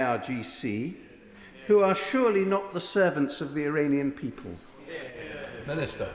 IRGC, who are surely not the servants of the Iranian people? Minister.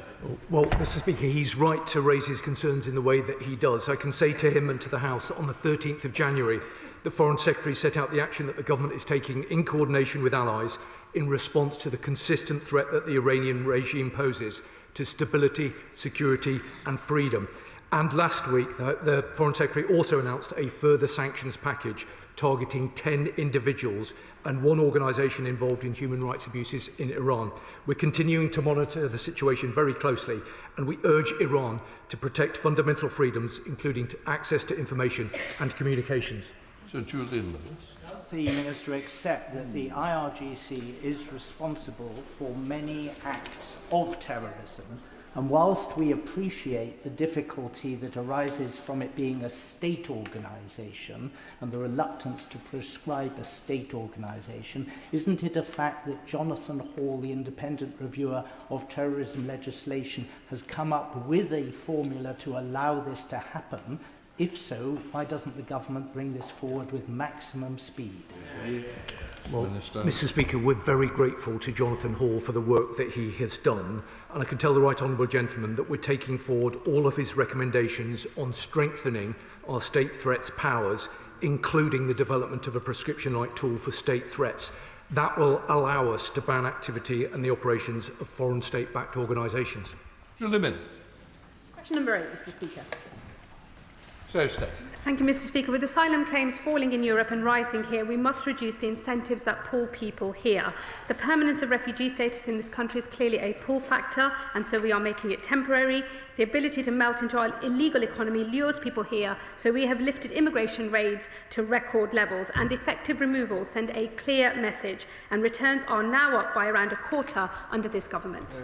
Well, Mr. Speaker, he's right to raise his concerns in the way that he does. I can say to him and to the House that on the 13th of January, the Foreign Secretary set out the action that the government is taking in coordination with allies in response to the consistent threat that the Iranian regime poses to stability, security and freedom. And last week, the Foreign Secretary also announced a further sanctions package targeting 10 individuals and one organisation involved in human rights abuses in Iran. We're continuing to monitor the situation very closely, and we urge Iran to protect fundamental freedoms, including access to information and communications. Sir Julian Lewis. Does the Minister accept that the IRGC is responsible for many acts of terrorism? And whilst we appreciate the difficulty that arises from it being a state organisation and the reluctance to prescribe a state organisation, isn't it a fact that Jonathan Hall, the independent reviewer of terrorism legislation, has come up with a formula to allow this to happen? If so, why doesn't the government bring this forward with maximum speed? Well, Mr. Speaker, we're very grateful to Jonathan Hall for the work that he has done, and I can tell the right honourable gentleman that we're taking forward all of his recommendations on strengthening our state threats powers, including the development of a prescription-like tool for state threats. That will allow us to ban activity and the operations of foreign state-backed organisations. Julian. Question number 8, Mr. Speaker. Thank you, Mr. Speaker. With asylum claims falling in Europe and rising here, we must reduce the incentives that pull people here. The permanence of refugee status in this country is clearly a pull factor, and so we are making it temporary. The ability to melt into our illegal economy lures people here, so we have lifted immigration raids to record levels, and effective removals send a clear message, and returns are now up by around a quarter under this government.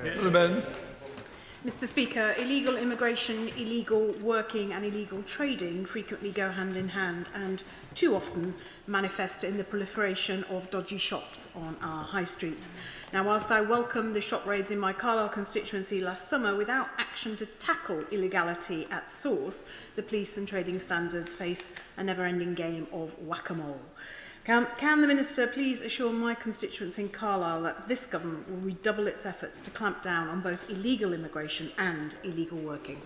Mr. Speaker, illegal immigration, illegal working and illegal trading frequently go hand in hand and too often manifest in the proliferation of dodgy shops on our high streets. Now, whilst I welcome the shop raids in my Carlisle constituency last summer, without action to tackle illegality at source, the police and trading standards face a never-ending game of whack-a-mole. Can the Minister please assure my constituents in Carlisle that this government will redouble its efforts to clamp down on both illegal immigration and illegal working?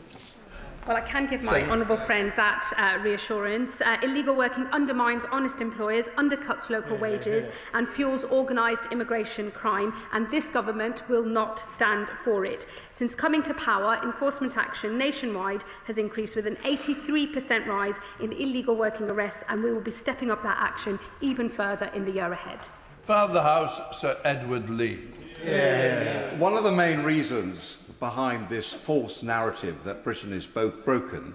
Well, I can give my honourable friend that reassurance. Illegal working undermines honest employers, undercuts local wages and fuels organised immigration crime, and this government will not stand for it. Since coming to power, enforcement action nationwide has increased with an 83% rise in illegal working arrests, and we will be stepping up that action even further in the year ahead. Father of the House, Sir Edward Lee. One of the main reasons behind this false narrative that Britain is both broken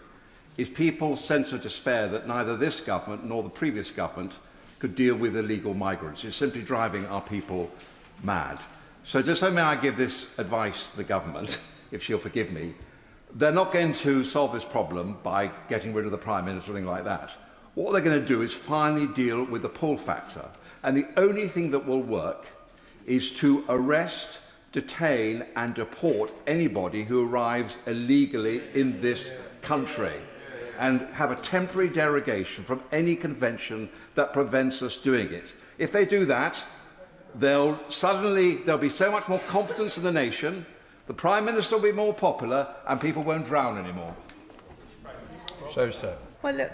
is people's sense of despair that neither this government nor the previous government could deal with illegal migrants. It's simply driving our people mad. So just so may I give this advice to the government, if she'll forgive me, they're not going to solve this problem by getting rid of the Prime Minister or anything like that. What they're going to do is finally deal with the pull factor. And the only thing that will work is to arrest, detain and deport anybody who arrives illegally in this country and have a temporary derogation from any convention that prevents us doing it. If they do that, there'll be so much more confidence in the nation, the Prime Minister will be more popular and people won't drown anymore. Well, look,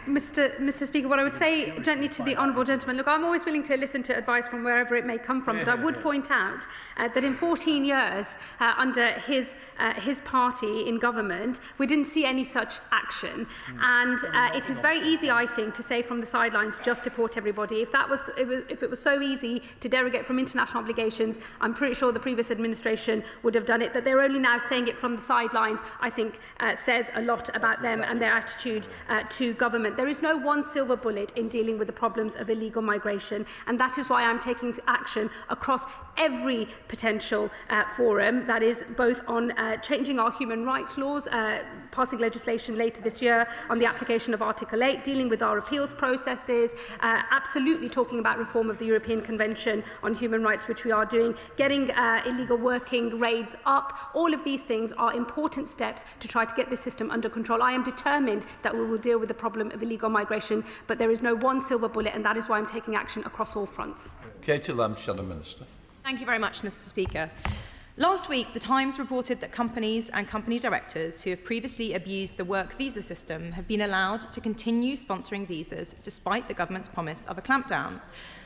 Mr. Speaker, what I would say gently to the honourable gentleman, look, I'm always willing to listen to advice from wherever it may come from, but I would point out that in 14 years under his party in government, we didn't see any such action. And it is very easy, I think, to say from the sidelines, just deport everybody. If it was so easy to derogate from international obligations, I'm pretty sure the previous administration would have done it. That they're only now saying it from the sidelines, I think, says a lot about them and their attitude to government. There is no one silver bullet in dealing with the problems of illegal migration, and that is why I'm taking action across every potential forum, that is both on changing our human rights laws, passing legislation later this year on the application of Article 8, dealing with our appeals processes, absolutely talking about reform of the European Convention on Human Rights, which we are doing, getting illegal working raids up. All of these things are important steps to try to get this system under control. I am determined that we will deal with the problem of illegal migration, but there is no one silver bullet, and that is why I'm taking action across all fronts. Katie Lamb, Shadow Minister. Thank you very much, Mr. Speaker. Last week, The Times reported that companies and company directors who have previously abused the work visa system have been allowed to continue sponsoring visas despite the government's promise of a clampdown.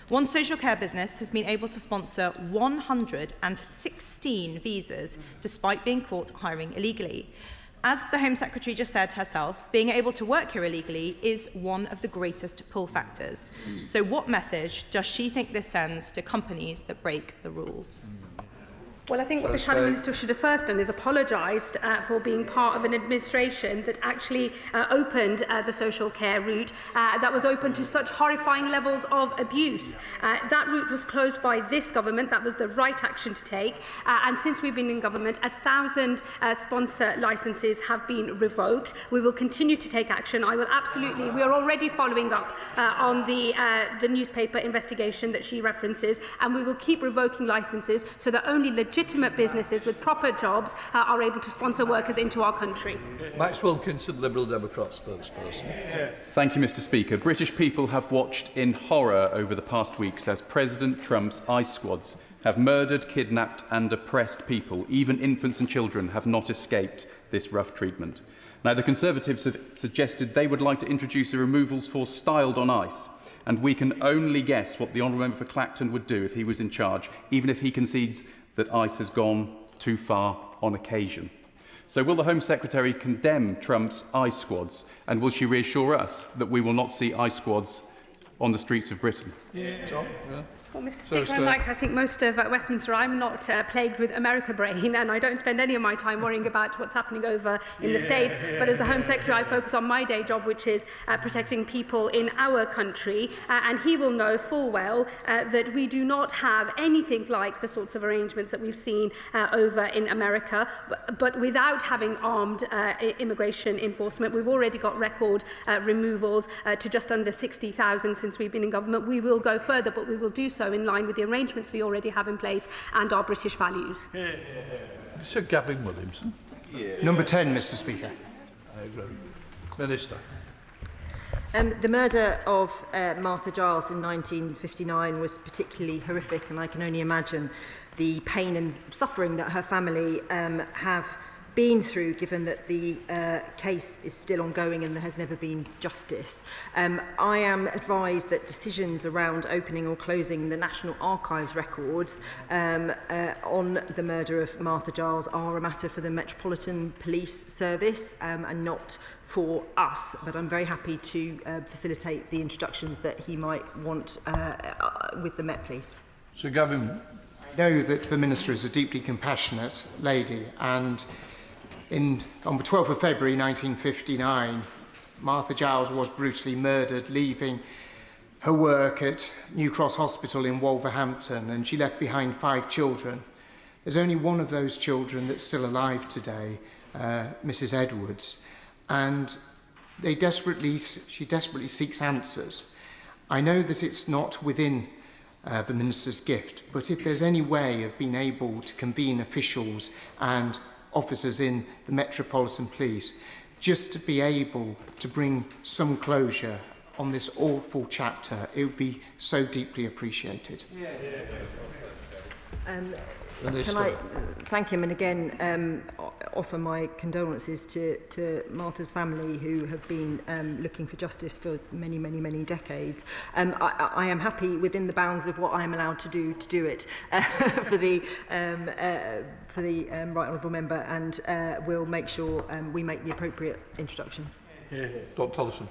One social care business has been able to sponsor 116 visas despite being caught hiring illegally. As the Home Secretary just said herself, being able to work here illegally is one of the greatest pull factors. So what message does she think this sends to companies that break the rules? Well, I think what the Shadow Minister should have first done is apologised for being part of an administration that actually opened the social care route that was open to such horrifying levels of abuse. That route was closed by this government. That was the right action to take. And since we've been in government, 1,000 sponsor licences have been revoked. We will continue to take action. We are already following up on the newspaper investigation that she references, and we will keep revoking licences so that only legitimate businesses with proper jobs are able to sponsor workers into our country. Max Wilkinson, Liberal Democrat spokesperson. Thank you, Mr. Speaker. British people have watched in horror over the past weeks as President Trump's ICE squads have murdered, kidnapped and oppressed people. Even infants and children have not escaped this rough treatment. Now, the Conservatives have suggested they would like to introduce a removals force styled on ICE, and we can only guess what the Honourable Member for Clacton would do if he was in charge, even if he concedes that ICE has gone too far on occasion. So will the Home Secretary condemn Trump's ICE squads, and will she reassure us that we will not see ICE squads on the streets of Britain? Tom? Well, Mr. Speaker, unlike I think most of Westminster, I'm not plagued with America brain, and I don't spend any of my time worrying about what's happening over in the States. But as the Home Secretary, I focus on my day job, which is protecting people in our country. And he will know full well that we do not have anything like the sorts of arrangements that we've seen over in America. But without having armed immigration enforcement, we've already got record removals to just under 60,000 since we've been in government. We will go further, but we will do so in line with the arrangements we already have in place and our British values. Sir Gavin Williamson. Number 10, Mr. Speaker. I agree. Minister. The murder of Martha Giles in 1959 was particularly horrific, and I can only imagine the pain and suffering that her family have been through, given that the case is still ongoing and there has never been justice. I am advised that decisions around opening or closing the National Archives records on the murder of Martha Giles are a matter for the Metropolitan Police Service and not for us, but I'm very happy to facilitate the instructions that he might want with the Met Police. Sir Gavin. I know that the Minister is a deeply compassionate lady, and on the 12th of February 1959, Martha Giles was brutally murdered, leaving her work at New Cross Hospital in Wolverhampton, and she left behind 5 children. There's only one of those children that's still alive today, Mrs. Edwards, and she desperately seeks answers. I know that it's not within the Minister's gift, but if there's any way of being able to convene officials and officers in the Metropolitan Police, just to be able to bring some closure on this awful chapter, it would be so deeply appreciated. Can I thank him and again offer my condolences to Martha's family, who have been looking for justice for many, many, many decades. I am happy within the bounds of what I am allowed to do it for the right honourable member, and we'll make sure we make the appropriate instructions. Dr. Allison.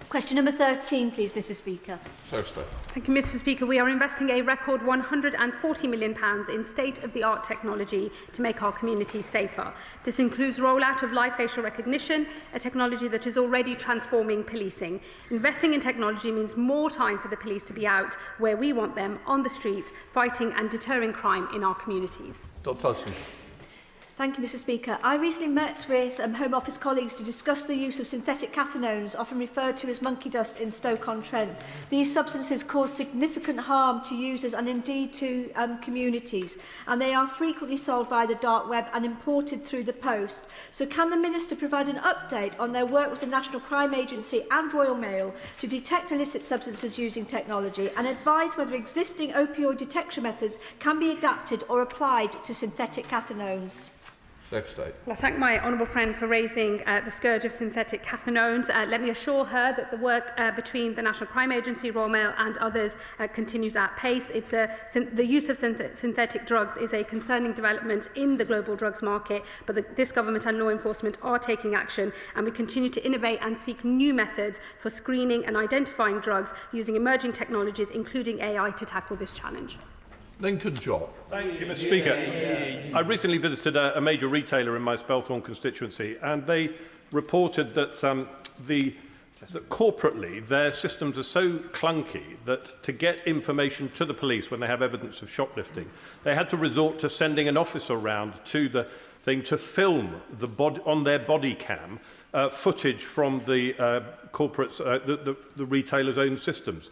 Question number 13, please, Mr. Speaker. Thank you, Mr. Speaker. We are investing a record £140 million in state-of-the-art technology to make our communities safer. This includes rollout of live facial recognition, a technology that is already transforming policing. Investing in technology means more time for the police to be out where we want them, on the streets, fighting and deterring crime in our communities. Dr. Allison. Thank you, Mr Speaker. I recently met with Home Office colleagues to discuss the use of synthetic cathinones, often referred to as monkey dust, in Stoke-on-Trent. These substances cause significant harm to users and indeed to communities, and they are frequently sold via the dark web and imported through the post. So can the Minister provide an update on their work with the National Crime Agency and Royal Mail to detect illicit substances using technology, and advise whether existing opioid detection methods can be adapted or applied to synthetic cathinones? Safe State. Well, I thank my honourable friend for raising the scourge of synthetic cathinones. Let me assure her that the work between the National Crime Agency, Royal Mail and others continues at pace. The use of synthetic drugs is a concerning development in the global drugs market, but this government and law enforcement are taking action, and we continue to innovate and seek new methods for screening and identifying drugs using emerging technologies, including AI, to tackle this challenge. Lincoln Job. Thank you, Mr Speaker. I recently visited a major retailer in my Spelthorne constituency, and they reported that that corporately their systems are so clunky that to get information to the police when they have evidence of shoplifting, they had to resort to sending an officer around to the thing to film on their body cam footage from the the retailer's own systems.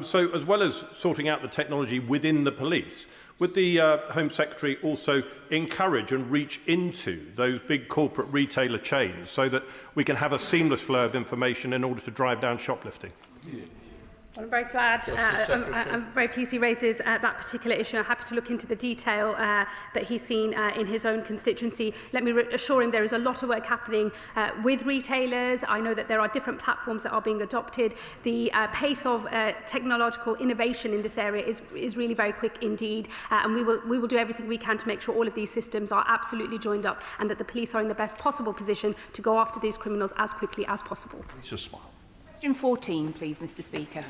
So as well as sorting out the technology within the police, would the Home Secretary also encourage and reach into those big corporate retailer chains so that we can have a seamless flow of information in order to drive down shoplifting? Well, I'm very glad, I'm very pleased he raises that particular issue. I'm happy to look into the detail that he's seen in his own constituency. Let me assure him there is a lot of work happening with retailers. I know that there are different platforms that are being adopted. The pace of technological innovation in this area is really very quick indeed, and we will do everything we can to make sure all of these systems are absolutely joined up and that the police are in the best possible position to go after these criminals as quickly as possible. Lisa Smile. Question 14, please, Mr Speaker.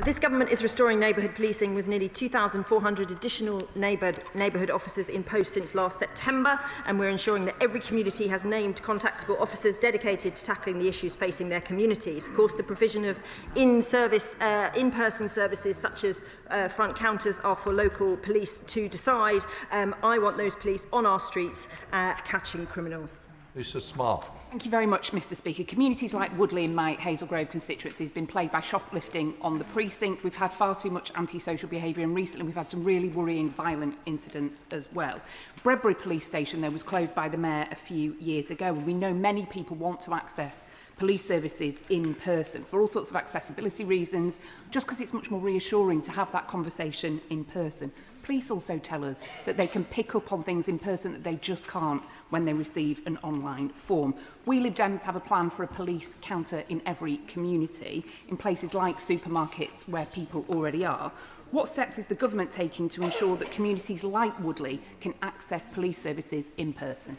This government is restoring neighbourhood policing with nearly 2,400 additional neighbourhood officers in post since last September, and we're ensuring that every community has named contactable officers dedicated to tackling the issues facing their communities. Of course, the provision of in-person services such as front counters are for local police to decide. I want those police on our streets catching criminals. Lisa Smart. Thank you very much, Mr Speaker. Communities like Woodley in my Hazel Grove constituency has been plagued by shoplifting on the precinct. We've had far too much antisocial behaviour, and recently we've had some really worrying violent incidents as well. Bredbury Police Station, though, was closed by the Mayor a few years ago, and we know many people want to access police services in person for all sorts of accessibility reasons, just because it's much more reassuring to have that conversation in person. Police also tell us that they can pick up on things in person that they just can't when they receive an online form. We Lib Dems have a plan for a police counter in every community, in places like supermarkets where people already are. What steps is the government taking to ensure that communities like Woodley can access police services in person?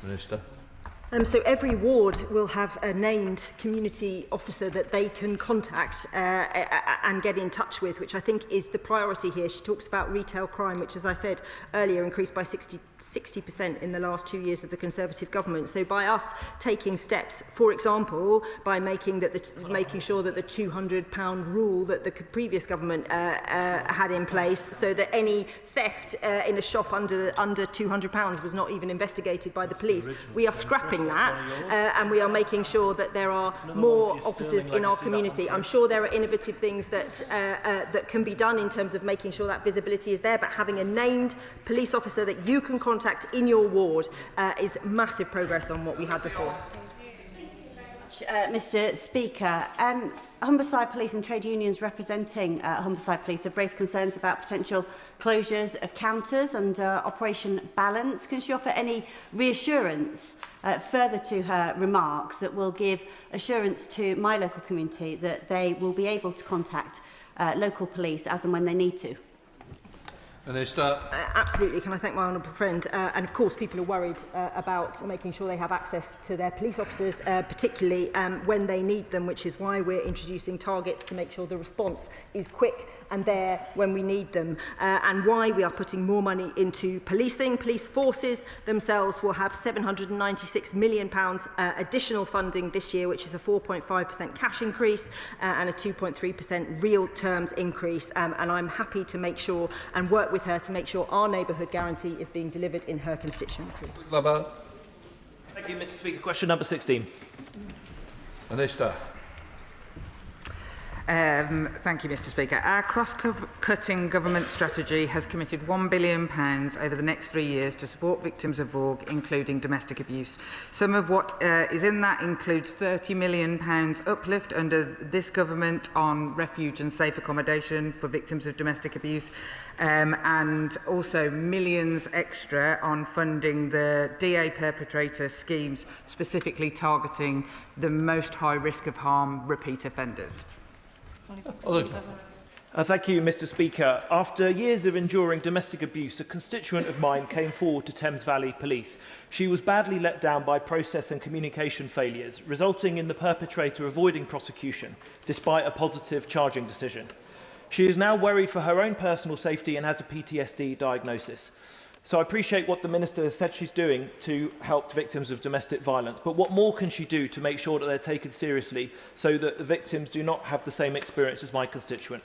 Minister. So every ward will have a named community officer that they can contact and get in touch with, which I think is the priority here. She talks about retail crime, which, as I said earlier, increased by 60% in the last 2 years of the Conservative government. So by us taking steps, for example, by making sure that the £200 rule that the previous government had in place, so that any theft in a shop under £200 was not even investigated by the police, we are scrapping that, and we are making sure that there are more officers in our community. I'm sure there are innovative things that can be done in terms of making sure that visibility is there, but having a named police officer that you can contact in your ward is massive progress on what we had before. Mr Speaker, Humberside Police and trade unions representing Humberside Police have raised concerns about potential closures of counters and Operation Balance. Can she offer any reassurance further to her remarks that will give assurance to my local community that they will be able to contact local police as and when they need to? Minister. Absolutely. Can I thank my honourable friend? And of course, people are worried about making sure they have access to their police officers, particularly when they need them, which is why we're introducing targets to make sure the response is quick and there when we need them, and why we are putting more money into policing. Police forces themselves will have £796 million additional funding this year, which is a 4.5% cash increase and a 2.3% real terms increase. And I'm happy to make sure and work with with her to make sure our neighbourhood guarantee is being delivered in her constituency. Thank you, Mr. Speaker. Question number 16. Minister. Thank you, Mr. Speaker. Our cross-cutting government strategy has committed £1 billion over the next 3 years to support victims of VOG, including domestic abuse. Some of what is in that includes £30 million uplift under this government on refuge and safe accommodation for victims of domestic abuse, and also millions extra on funding the DA perpetrator schemes, specifically targeting the most high risk of harm repeat offenders. Thank you, Mr. Speaker. After years of enduring domestic abuse, a constituent of mine came forward to Thames Valley Police. She was badly let down by process and communication failures, resulting in the perpetrator avoiding prosecution, despite a positive charging decision. She is now worried for her own personal safety and has a PTSD diagnosis. So I appreciate what the Minister has said she's doing to help victims of domestic violence, but what more can she do to make sure that they're taken seriously so that the victims do not have the same experience as my constituent?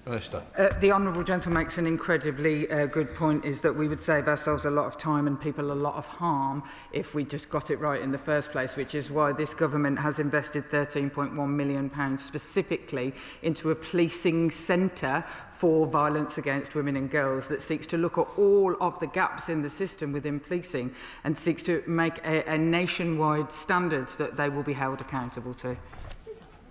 Minister. The Honourable Gentleman makes an incredibly good point, is that we would save ourselves a lot of time and people a lot of harm if we just got it right in the first place, which is why this government has invested £13.1 million specifically into a policing centre for violence against women and girls that seeks to look at all of the gaps in the system within policing and seeks to make a nationwide standards that they will be held accountable to.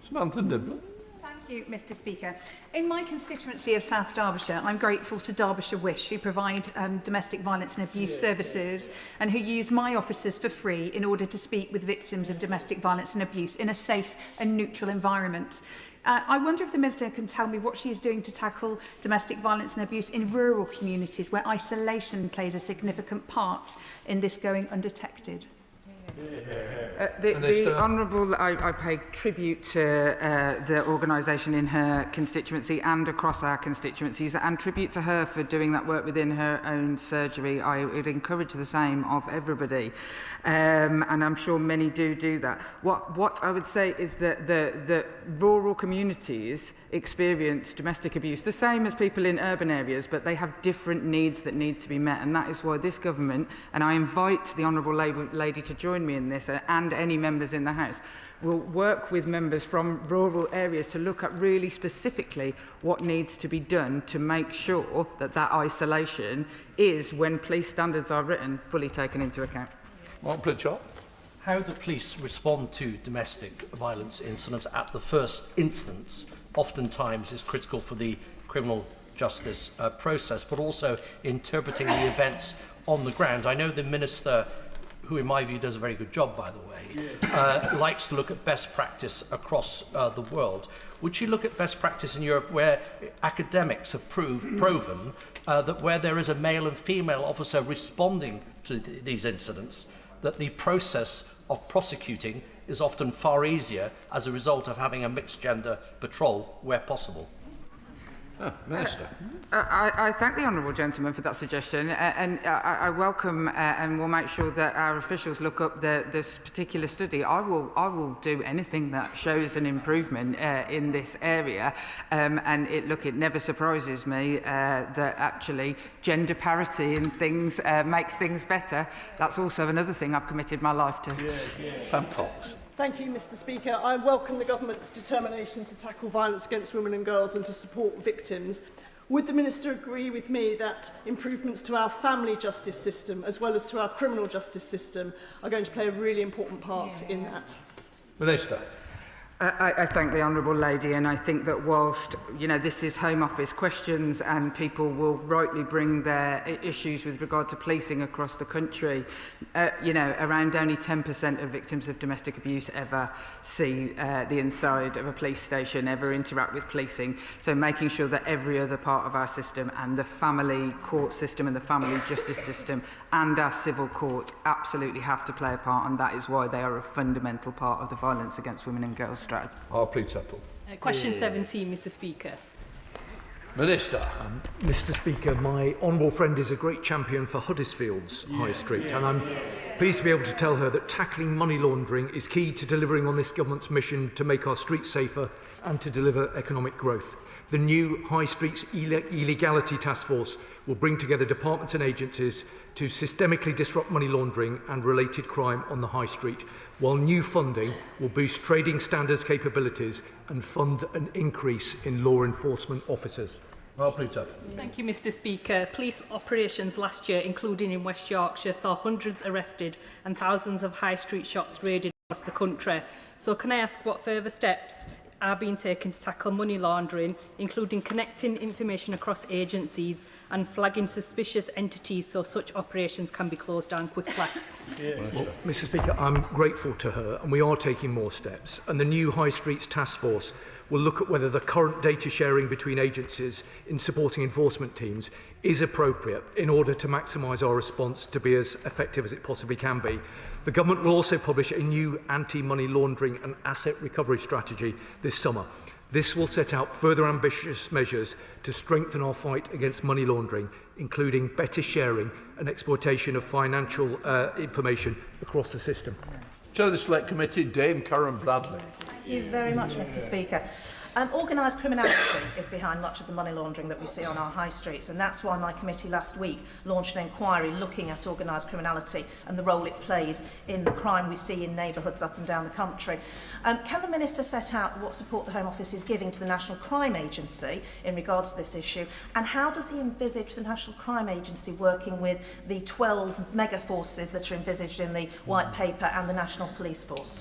Samantha Nibbler. Thank you, Mr. Speaker. In my constituency of South Derbyshire, I'm grateful to Derbyshire Wish, who provide domestic violence and abuse services and who use my officers for free in order to speak with victims of domestic violence and abuse in a safe and neutral environment. I wonder if the Minister can tell me what she is doing to tackle domestic violence and abuse in rural communities where isolation plays a significant part in this going undetected. The Honourable, I pay tribute to the organisation in her constituency and across our constituencies, and tribute to her for doing that work within her own surgery. I would encourage the same of everybody, and I'm sure many do that. What I would say is that the rural communities experience domestic abuse the same as people in urban areas, but they have different needs that need to be met, and that is why this government, and I invite the Honourable Lady to join me in this, and any members in the House, will work with members from rural areas to look at really specifically what needs to be done to make sure that that isolation is, when police standards are written, fully taken into account. Mark Pritchard. How the police respond to domestic violence incidents at the first instance oftentimes is critical for the criminal justice process, but also interpreting the events on the ground. I know the Minister, who in my view does a very good job, by the way, likes to look at best practice across the world. Would she look at best practice in Europe where academics have proven that where there is a male and female officer responding to these incidents, that the process of prosecuting is often far easier as a result of having a mixed gender patrol where possible? Minister. I thank the Honourable Gentleman for that suggestion, and I welcome and will make sure that our officials look up this particular study. I will do anything that shows an improvement in this area, and it never surprises me that actually gender parity in things makes things better. That's also another thing I've committed my life to. Pam Cox. Thank you, Mr. Speaker. I welcome the government's determination to tackle violence against women and girls and to support victims. Would the Minister agree with me that improvements to our family justice system, as well as to our criminal justice system, are going to play a really important part in that? Minister. I thank the Honourable Lady, and I think that whilst this is Home Office questions and people will rightly bring their issues with regard to policing across the country, around only 10% of victims of domestic abuse ever see the inside of a police station, ever interact with policing. So making sure that every other part of our system, and the family court system and the family justice system and our civil courts, absolutely have to play a part, and that is why they are a fundamental part of the violence against women and girls strategy. Question 17, Mr. Speaker. Minister. Mr. Speaker, my honourable friend is a great champion for Huddersfield's High Street, and I'm pleased to be able to tell her that tackling money laundering is key to delivering on this government's mission to make our streets safer and to deliver economic growth. The new High Streets Illegality Task Force will bring together departments and agencies to systemically disrupt money laundering and related crime on the high street, while new funding will boost trading standards capabilities and fund an increase in law enforcement officers. Thank you, Mr. Speaker. Police operations last year, including in West Yorkshire, saw hundreds arrested and thousands of high street shops raided across the country. So can I ask what further steps are being taken to tackle money laundering, including connecting information across agencies and flagging suspicious entities so such operations can be closed down quickly? Well, Mr. Speaker, I'm grateful to her, and we are taking more steps. And the new High Streets Task Force will look at whether the current data sharing between agencies in supporting enforcement teams is appropriate in order to maximise our response to be as effective as it possibly can be. The Government will also publish a new anti-money laundering and asset recovery strategy this summer. This will set out further ambitious measures to strengthen our fight against money laundering, including better sharing and exploitation of financial information across the system. Chair of the Select Committee, Dame Karen Bradley. Thank you very much, Mr. Speaker. Organised criminality is behind much of the money laundering that we see on our high streets, and that's why my committee last week launched an inquiry looking at organised criminality and the role it plays in the crime we see in neighbourhoods up and down the country. Can the Minister set out what support the Home Office is giving to the National Crime Agency in regards to this issue, and how does he envisage the National Crime Agency working with the 12 mega forces that are envisaged in the White Paper and the National Police Force?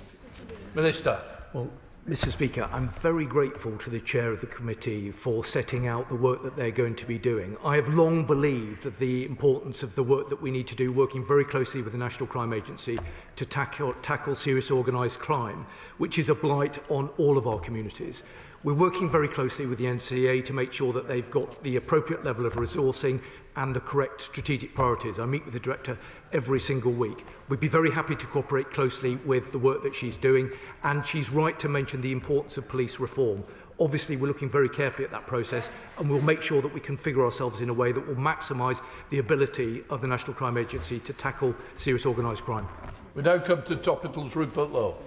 Minister. Well, Mr. Speaker, I'm very grateful to the chair of the committee for setting out the work that they're going to be doing. I have long believed that the importance of the work that we need to do, working very closely with the National Crime Agency to tackle serious organised crime, which is a blight on all of our communities. We're working very closely with the NCA to make sure that they've got the appropriate level of resourcing and the correct strategic priorities. I meet with the Director every single week. We'd be very happy to cooperate closely with the work that she's doing, and she's right to mention the importance of police reform. Obviously, we're looking very carefully at that process, and we'll make sure that we configure ourselves in a way that will maximise the ability of the National Crime Agency to tackle serious organised crime. We now come to topicals. Rupert Lowe.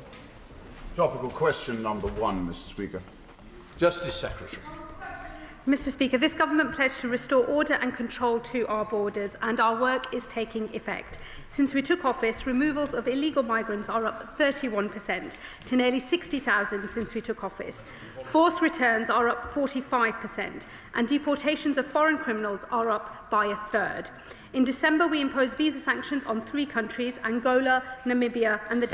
Topical question number 1, Mr. Speaker. Justice Secretary. Mr. Speaker, this government pledged to restore order and control to our borders, and our work is taking effect. Since we took office, removals of illegal migrants are up 31% to nearly 60,000 since we took office. Forced returns are up 45%, and deportations of foreign criminals are up by a third. In December, we imposed visa sanctions on 3 countries, Angola, Namibia and the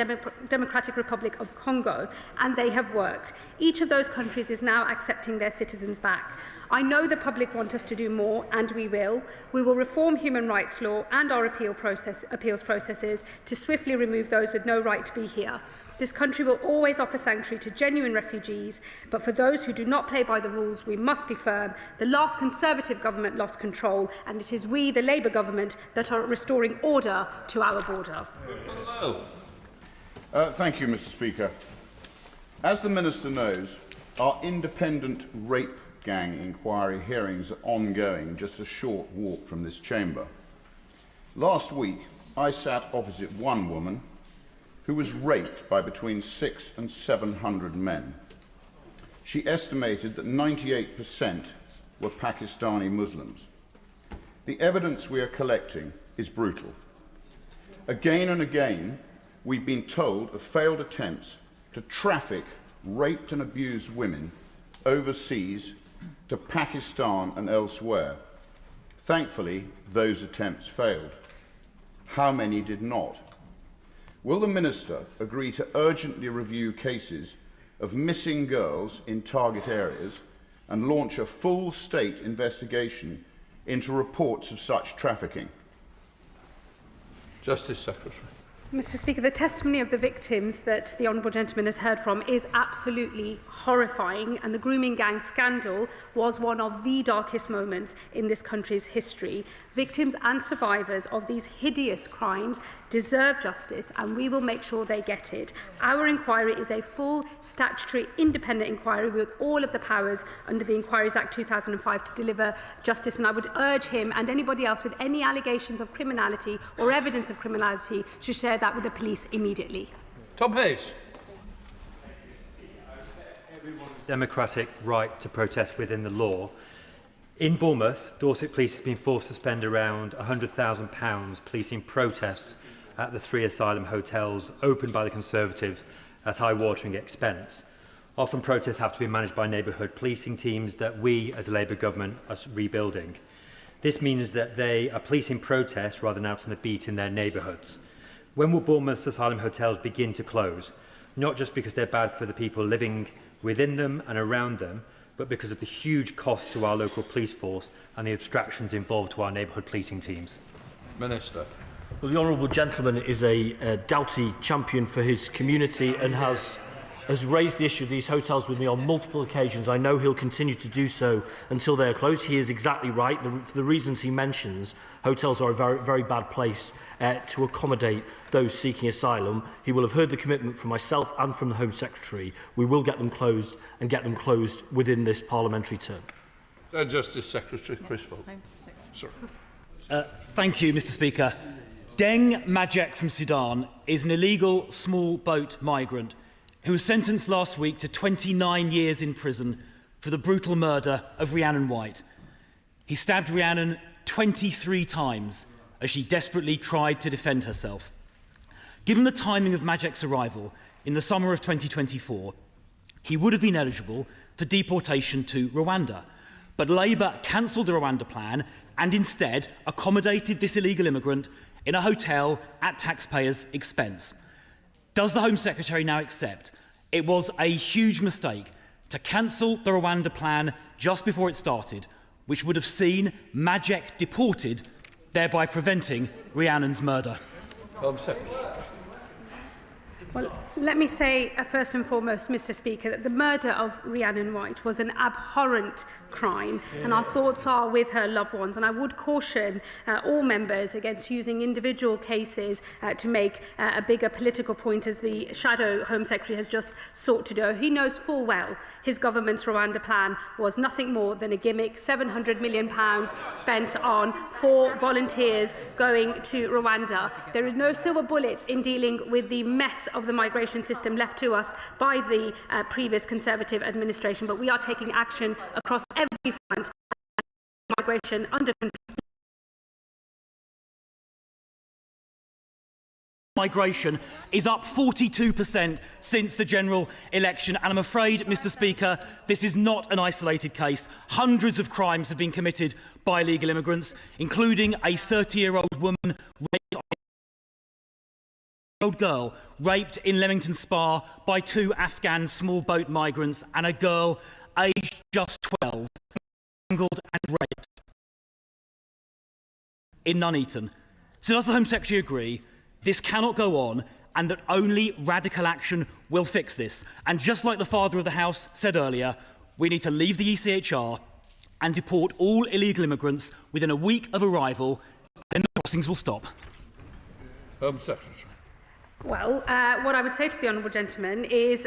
Democratic Republic of Congo, and they have worked. Each of those countries is now accepting their citizens back. I know the public want us to do more, and we will. We will reform human rights law and our appeals processes to swiftly remove those with no right to be here. This country will always offer sanctuary to genuine refugees, but for those who do not play by the rules, we must be firm. The last Conservative government lost control, and it is we, the Labour government, that are restoring order to our border. Thank you, Mr. Speaker. As the Minister knows, our independent rape gang inquiry hearings are ongoing, just a short walk from this chamber. Last week, I sat opposite one woman who was raped by between 600 and 700 men. She estimated that 98% were Pakistani Muslims. The evidence we are collecting is brutal. Again and again, we've been told of failed attempts to traffic raped and abused women overseas to Pakistan and elsewhere. Thankfully, those attempts failed. How many did not? Will the Minister agree to urgently review cases of missing girls in target areas and launch a full state investigation into reports of such trafficking? Justice Secretary. Mr. Speaker, the testimony of the victims that the Honourable Gentleman has heard from is absolutely horrifying, and the grooming gang scandal was one of the darkest moments in this country's history. Victims and survivors of these hideous crimes deserve justice, and we will make sure they get it. Our inquiry is a full, statutory, independent inquiry with all of the powers under the Inquiries Act 2005 to deliver justice, and I would urge him and anybody else with any allegations of criminality or evidence of criminality to share that with the police immediately. Tom Hayes. Everyone's democratic right to protest within the law. In Bournemouth, Dorset Police has been forced to spend around £100,000 policing protests at the 3 asylum hotels opened by the Conservatives at eye-watering expense. Often protests have to be managed by neighbourhood policing teams that we, as a Labour government, are rebuilding. This means that they are policing protests rather than out on the beat in their neighbourhoods. When will Bournemouth's asylum hotels begin to close? Not just because they're bad for the people living within them and around them, but because of the huge cost to our local police force and the abstractions involved to our neighbourhood policing teams. Minister. Well, the Honourable Gentleman is a doughty champion for his community and has raised the issue of these hotels with me on multiple occasions. I know he'll continue to do so until they are closed. He is exactly right. For the reasons he mentions, hotels are a very, very bad place to accommodate those seeking asylum. He will have heard the commitment from myself and from the Home Secretary. We will get them closed and get them closed within this parliamentary term. Justice Secretary Chris Folk. Sorry. Thank you, Mr. Speaker. Deng Majek from Sudan is an illegal small boat migrant who was sentenced last week to 29 years in prison for the brutal murder of Rhiannon White. He stabbed Rhiannon 23 times as she desperately tried to defend herself. Given the timing of Majek's arrival in the summer of 2024, he would have been eligible for deportation to Rwanda. But Labour cancelled the Rwanda plan and instead accommodated this illegal immigrant in a hotel at taxpayers' expense. Does the Home Secretary now accept it was a huge mistake to cancel the Rwanda plan just before it started, which would have seen Majek deported, thereby preventing Rhiannon's murder? Home Secretary. Well, let me say first and foremost, Mr. Speaker, that the murder of Rhiannon White was an abhorrent crime, and our thoughts are with her loved ones. And I would caution all members against using individual cases to make a bigger political point, as the Shadow Home Secretary has just sought to do. He knows full well his government's Rwanda plan was nothing more than a gimmick. £700 million spent on 4 volunteers going to Rwanda. There is no silver bullet in dealing with the mess of the migration system left to us by the previous Conservative administration, but we are taking action across every front. Migration under control. Migration is up 42% since the general election, and I'm afraid, Mr. Speaker, this is not an isolated case. Hundreds of crimes have been committed by illegal immigrants, including a 30-year-old woman girl raped in Leamington Spa by 2 Afghan small boat migrants, and a girl aged just 12 strangled and raped in Nuneaton. So does the Home Secretary agree this cannot go on and that only radical action will fix this? And just like the Father of the House said earlier, we need to leave the ECHR and deport all illegal immigrants within a week of arrival, and the crossings will stop. Home Secretary. Well, what I would say to the Honourable Gentleman is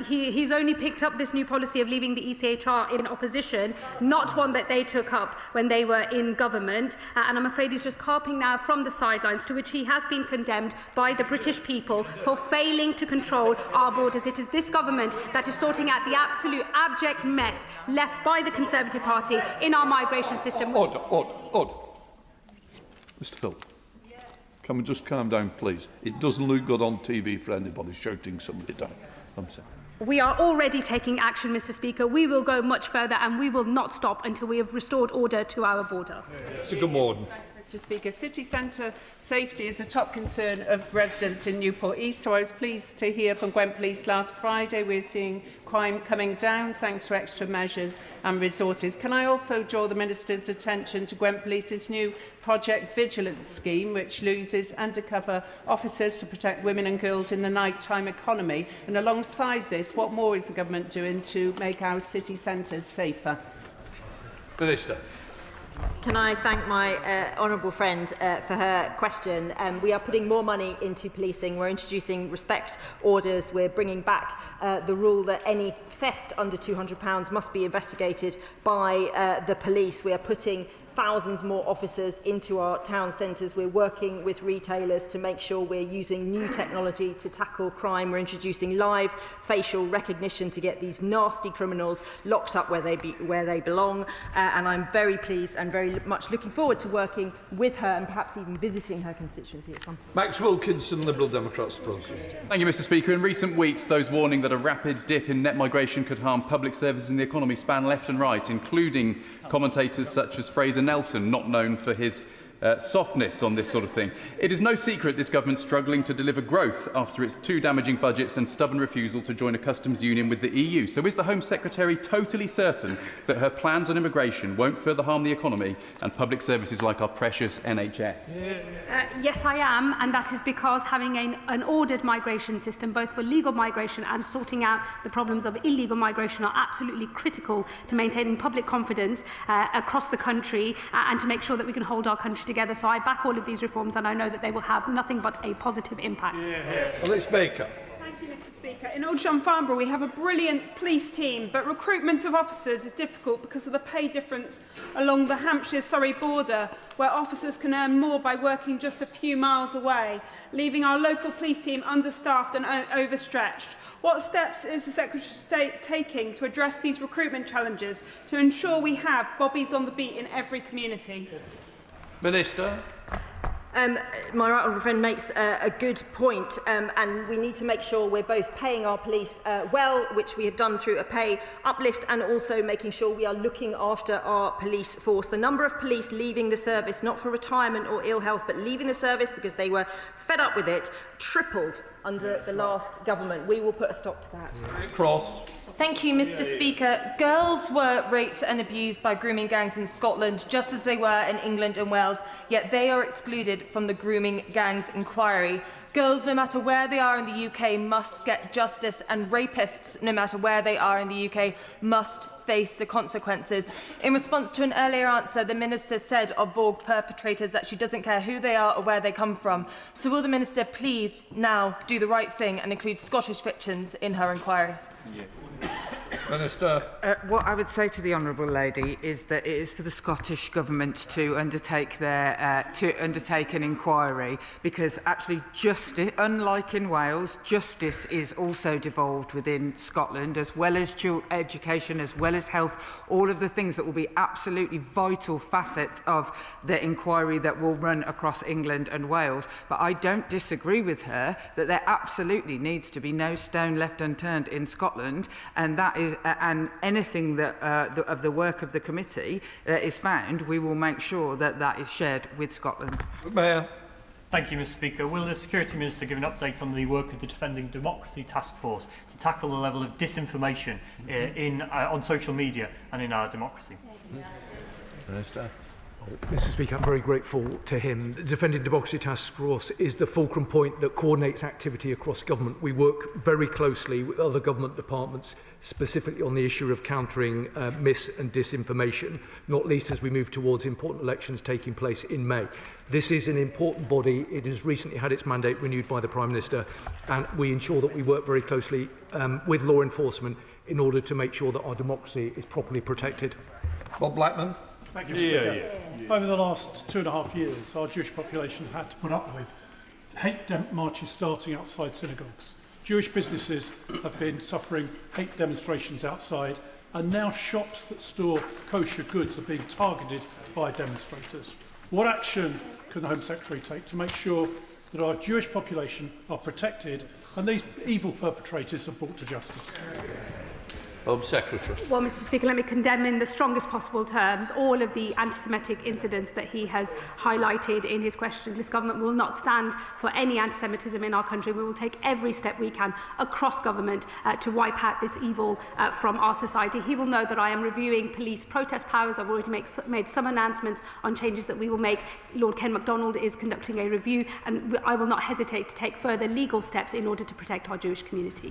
he's only picked up this new policy of leaving the ECHR in opposition, not one that they took up when they were in government, and I'm afraid he's just carping now from the sidelines, to which he has been condemned by the British people for failing to control our borders. It is this government that is sorting out the absolute abject mess left by the Conservative Party in our migration system. Order. Mr. Philp. Can we just calm down, please? It doesn't look good on TV for anybody shouting somebody down. I'm sorry. We are already taking action, Mr. Speaker. We will go much further, and we will not stop until we have restored order to our border. Mr. Gordon. Thanks, Mr. Speaker. City centre safety is a top concern of residents in Newport East, so I was pleased to hear from Gwent Police last Friday we're seeing crime coming down thanks to extra measures and resources. Can I also draw the Minister's attention to Gwent Police's new Project Vigilance scheme, which uses undercover officers to protect women and girls in the nighttime economy? And alongside this, what more is the government doing to make our city centres safer? Minister. Can I thank my honourable friend for her question? We are putting more money into policing. We're introducing respect orders. We're bringing back the rule that any theft under £200 must be investigated by the police. We are putting thousands more officers into our town centres. We're working with retailers to make sure we're using new technology to tackle crime. We're introducing live facial recognition to get these nasty criminals locked up where they belong. And I'm very pleased and very much looking forward to working with her and perhaps even visiting her constituency at some point. Max Wilkinson, Liberal Democrat sponsor. Thank you, Mr. Speaker. In recent weeks, those warning that a rapid dip in net migration could harm public services and the economy span left and right, including commentators such as Fraser Nelson, not known for his softness on this sort of thing. It is no secret this government is struggling to deliver growth after its two damaging budgets and stubborn refusal to join a customs union with the EU. So is the Home Secretary totally certain that her plans on immigration won't further harm the economy and public services like our precious NHS? Yes, I am, and that is because having an ordered migration system, both for legal migration and sorting out the problems of illegal migration, are absolutely critical to maintaining public confidence across the country and to make sure that we can hold our country together. So I back all of these reforms, and I know that they will have nothing but a positive impact. Alex Baker. Thank you, Mr. Speaker. In Oldsham Farnborough, we have a brilliant police team, but recruitment of officers is difficult because of the pay difference along the Hampshire-Surrey border, where officers can earn more by working just a few miles away, leaving our local police team understaffed and overstretched. What steps is the Secretary of State taking to address these recruitment challenges to ensure we have bobbies on the beat in every community? Minister. My right honourable friend makes a good point, and we need to make sure we're both paying our police well, which we have done through a pay uplift, and also making sure we are looking after our police force. The number of police leaving the service, not for retirement or ill health, but leaving the service because they were fed up with it, tripled under the last government. We will put a stop to that. Cross. Thank you, Mr. Speaker. Girls were raped and abused by grooming gangs in Scotland, just as they were in England and Wales, yet they are excluded from the grooming gangs inquiry. Girls, no matter where they are in the UK, must get justice, and rapists, no matter where they are in the UK, must face the consequences. In response to an earlier answer, the Minister said of Vogue perpetrators that she doesn't care who they are or where they come from. So will the Minister please now do the right thing and include Scottish victims in her inquiry? Minister. What I would say to the honourable lady is that it is for the Scottish Government to undertake an inquiry, because actually justice, unlike in Wales, justice is also devolved within Scotland, as well as education, as well as health, all of the things that will be absolutely vital facets of the inquiry that will run across England and Wales. But I don't disagree with her that there absolutely needs to be no stone left unturned in Scotland, and that is and anything that of the work of the committee is found, we will make sure that that is shared with Scotland. Mayor. Thank you, Mr. Speaker. Will the Security Minister give an update on the work of the Defending Democracy Task Force to tackle the level of disinformation on social media and in our democracy? Minister. Mr. Speaker, I'm very grateful to him. The Defending Democracy Task Force is the fulcrum point that coordinates activity across government. We work very closely with other government departments, specifically on the issue of countering mis- and disinformation, not least as we move towards important elections taking place in May. This is an important body. It has recently had its mandate renewed by the Prime Minister, and we ensure that we work very closely with law enforcement in order to make sure that our democracy is properly protected. Bob Blackman. Thank you, Mr. Speaker. Over the last 2.5 years, our Jewish population have had to put up with hate marches starting outside synagogues. Jewish businesses have been suffering hate demonstrations outside, and now shops that store kosher goods are being targeted by demonstrators. What action can the Home Secretary take to make sure that our Jewish population are protected and these evil perpetrators are brought to justice? Home Secretary. Well, Mr. Speaker, let me condemn in the strongest possible terms all of the anti-Semitic incidents that he has highlighted in his question. This government will not stand for any anti-Semitism in our country. We will take every step we can across government to wipe out this evil from our society. He will know that I am reviewing police protest powers. I've already made some announcements on changes that we will make. Lord Ken MacDonald is conducting a review, and I will not hesitate to take further legal steps in order to protect our Jewish community.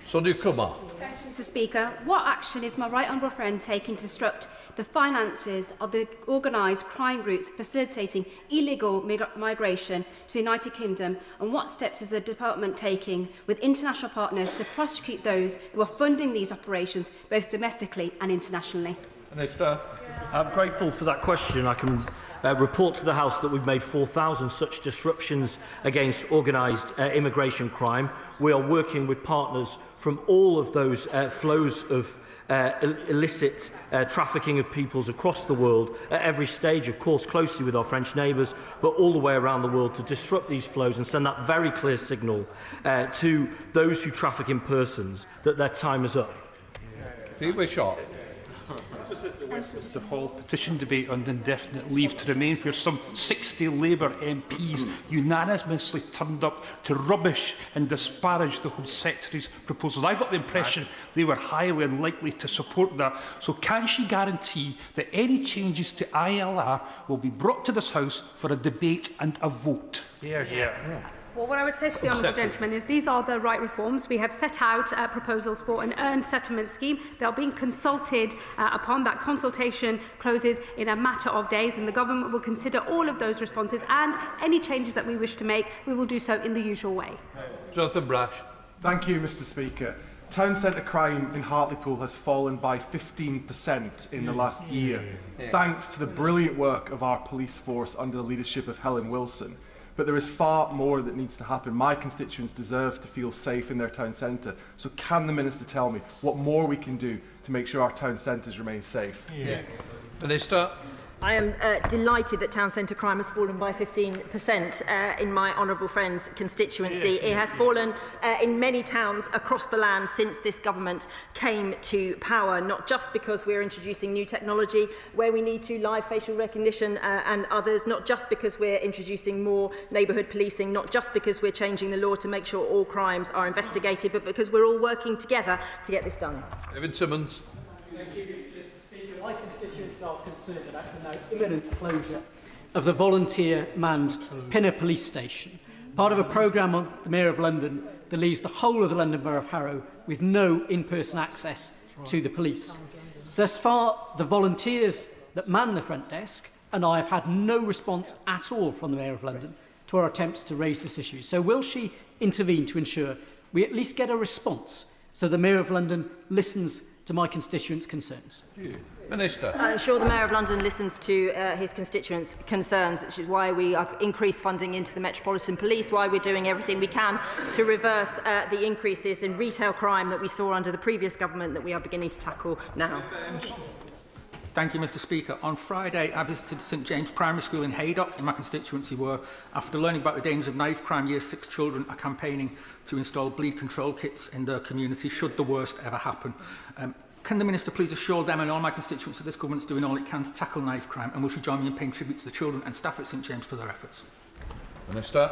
Sonny Kumar. Thank you, Mr. Speaker. What action is my right honourable friend taking to disrupt the finances of the organised crime routes facilitating illegal migration to the United Kingdom, and what steps is the department taking with international partners to prosecute those who are funding these operations both domestically and internationally? Minister. I'm grateful for that question. I can report to the House that we've made 4,000 such disruptions against organised immigration crime. We are working with partners from all of those flows of illicit trafficking of peoples across the world at every stage, of course, closely with our French neighbours, but all the way around the world to disrupt these flows and send that very clear signal to those who traffic in persons that their time is up. Pete Wishart. The Hall petition debate on indefinite leave to remain, where some 60 Labour MPs unanimously turned up to rubbish and disparage the Home Secretary's proposals. I got the impression they were highly unlikely to support that. So can she guarantee that any changes to ILR will be brought to this House for a debate and a vote? Well, what I would say to the honourable gentleman is these are the right reforms. We have set out proposals for an earned settlement scheme. They are being consulted upon. That consultation closes in a matter of days, and the government will consider all of those responses, and any changes that we wish to make, we will do so in the usual way. Jonathan Brash. Thank you, Mr. Speaker. Town centre crime in Hartlepool has fallen by 15% in the last year, thanks to the brilliant work of our police force under the leadership of Helen Wilson. But there is far more that needs to happen. My constituents deserve to feel safe in their town centre. So can the Minister tell me what more we can do to make sure our town centres remain safe? Minister. I am delighted that town centre crime has fallen by 15% in my honourable friend's constituency. It has fallen in many towns across the land since this government came to power, not just because we're introducing new technology where we need to, live facial recognition and others, not just because we're introducing more neighbourhood policing, not just because we're changing the law to make sure all crimes are investigated, but because we're all working together to get this done. David Simmons. Thank you, Mr. Speaker. My constituents are concerned about the now imminent closure of the volunteer-manned Pinner Police Station, part of a programme on the Mayor of London that leaves the whole of the London Borough of Harrow with no in-person access to the police. Thus far, the volunteers that man the front desk and I have had no response at all from the Mayor of London to our attempts to raise this issue. So will she intervene to ensure we at least get a response so the Mayor of London listens to my constituents' concerns? Minister. I'm sure the Mayor of London listens to his constituents' concerns, which is why we have increased funding into the Metropolitan Police, why we're doing everything we can to reverse the increases in retail crime that we saw under the previous government that we are beginning to tackle now. Thank you, Mr. Speaker. On Friday, I visited St James Primary School in Haydock in my constituency where, after learning about the dangers of knife crime, Year 6 children are campaigning to install bleed control kits in their community should the worst ever happen. Can the Minister please assure them and all my constituents that this government is doing all it can to tackle knife crime, and will she join me in paying tribute to the children and staff at St James for their efforts? Minister.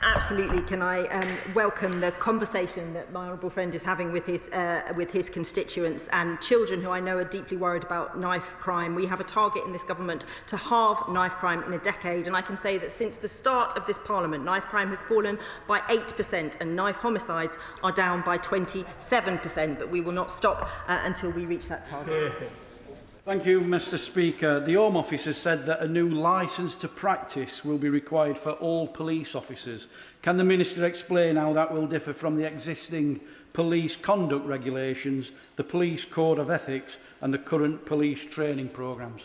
Absolutely. Can I welcome the conversation that my honourable friend is having with his constituents and children who I know are deeply worried about knife crime. We have a target in this government to halve knife crime in a decade, and I can say that since the start of this Parliament, knife crime has fallen by 8% and knife homicides are down by 27%, but we will not stop until we reach that target. Thank you, Mr. Speaker. The Home Office has said that a new licence to practice will be required for all police officers. Can the Minister explain how that will differ from the existing police conduct regulations, the Police Code of Ethics and the current police training programmes?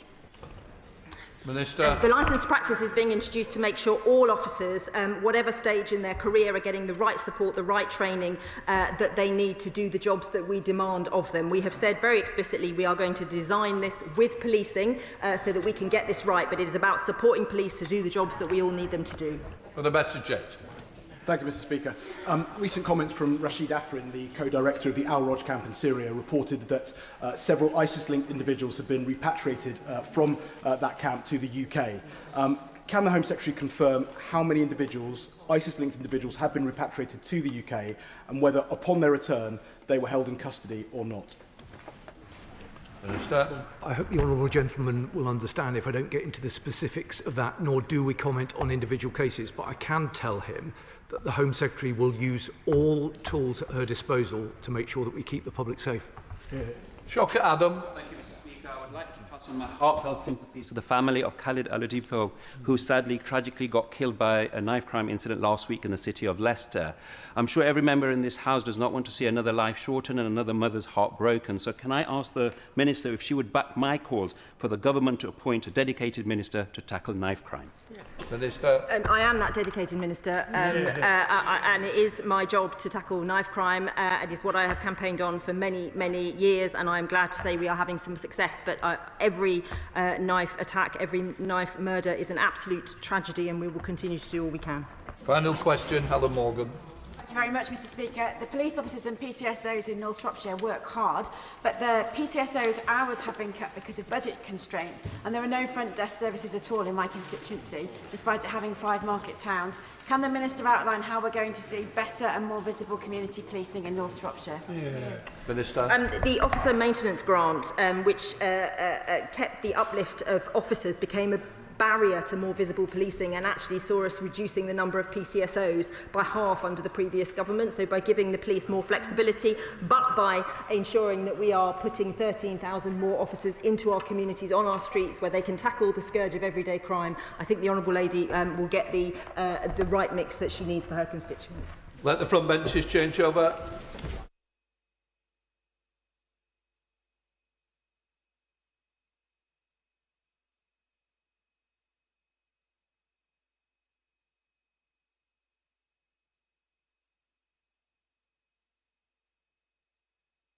Minister. The licence to practice is being introduced to make sure all officers, whatever stage in their career, are getting the right support, the right training that they need to do the jobs that we demand of them. We have said very explicitly we are going to design this with policing so that we can get this right, but it is about supporting police to do the jobs that we all need them to do. For the message. Thank you, Mr. Speaker. Recent comments from Rashid Afrin, the co-director of the Al-Roj camp in Syria, reported that several ISIS-linked individuals have been repatriated from that camp to the UK. Can the Home Secretary confirm how many individuals, ISIS-linked individuals, have been repatriated to the UK and whether, upon their return, they were held in custody or not? Minister. I hope the honourable gentleman will understand if I don't get into the specifics of that, nor do we comment on individual cases, but I can tell him that the Home Secretary will use all tools at her disposal to make sure that we keep the public safe. Shocker Adam. Thank you, Mr. Speaker. I would like to pass on my heartfelt sympathies to the family of Khalid Oladipo, who sadly, tragically got killed by a knife crime incident last week in the city of Leicester. I'm sure every member in this House does not want to see another life shortened and another mother's heart broken. So can I ask the Minister if she would back my calls for the government to appoint a dedicated minister to tackle knife crime? Minister. I am that dedicated minister, and it is my job to tackle knife crime. It is what I have campaigned on for many, many years, and I'm glad to say we are having some success. But every knife attack, every knife murder is an absolute tragedy, and we will continue to do all we can. Final question, Helen Morgan. Thank you very much, Mr. Speaker. The police officers and PCSOs in North Shropshire work hard, but the PCSOs' hours have been cut because of budget constraints, and there are no front desk services at all in my constituency, despite it having 5 market towns. Can the Minister outline how we're going to see better and more visible community policing in North Shropshire? Minister. The officer maintenance grant, which kept the uplift of officers, became a barrier to more visible policing and actually saw us reducing the number of PCSOs by half under the previous government. So by giving the police more flexibility, but by ensuring that we are putting 13,000 more officers into our communities, on our streets, where they can tackle the scourge of everyday crime, I think the Honourable Lady will get the right mix that she needs for her constituents. Let the front benches change over.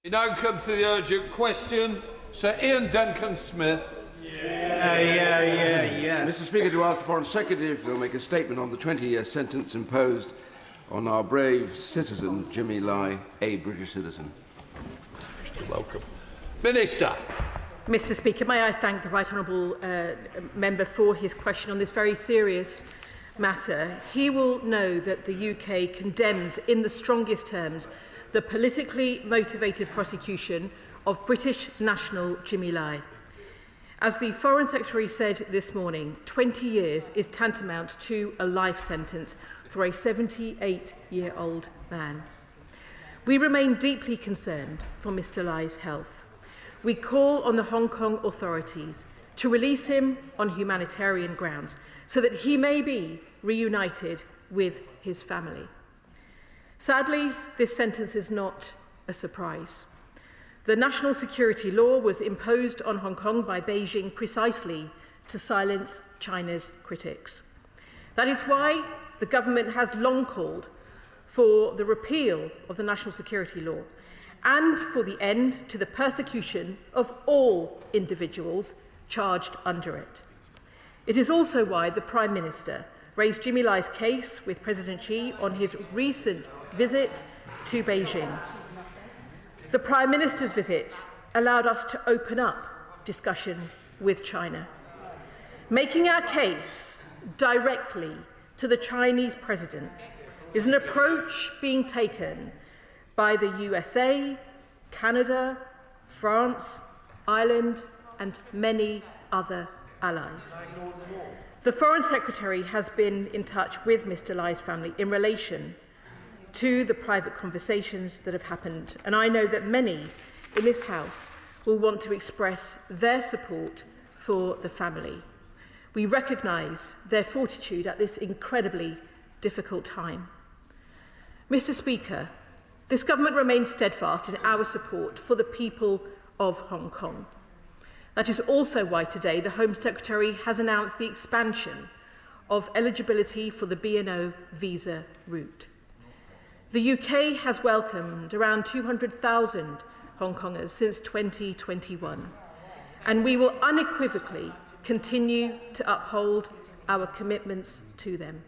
We now come to the urgent question. Sir Ian Duncan-Smith. Mr. Speaker, to ask the Foreign Secretary if he'll make a statement on the 20-year sentence imposed on our brave citizen, Jimmy Lai, a British citizen. You're welcome. Minister. Mr. Speaker, may I thank the Right Honourable Member for his question on this very serious matter. He will know that the UK condemns in the strongest terms the politically motivated prosecution of British national Jimmy Lai. As the Foreign Secretary said this morning, 20 years is tantamount to a life sentence for a 78-year-old man. We remain deeply concerned for Mr. Lai's health. We call on the Hong Kong authorities to release him on humanitarian grounds so that he may be reunited with his family. Sadly, this sentence is not a surprise. The national security law was imposed on Hong Kong by Beijing precisely to silence China's critics. That is why the government has long called for the repeal of the national security law and for the end to the persecution of all individuals charged under it. It is also why the Prime Minister raised Jimmy Lai's case with President Xi on his recent visit to Beijing. The Prime Minister's visit allowed us to open up discussion with China. Making our case directly to the Chinese president is an approach being taken by the USA, Canada, France, Ireland, and many other allies. The Foreign Secretary has been in touch with Mr. Lai's family in relation to the private conversations that have happened, and I know that many in this House will want to express their support for the family. We recognise their fortitude at this incredibly difficult time. Mr. Speaker, this government remains steadfast in our support for the people of Hong Kong. That is also why today the Home Secretary has announced the expansion of eligibility for the B&O visa route. The UK has welcomed around 200,000 Hong Kongers since 2021, and we will unequivocally continue to uphold our commitments to them.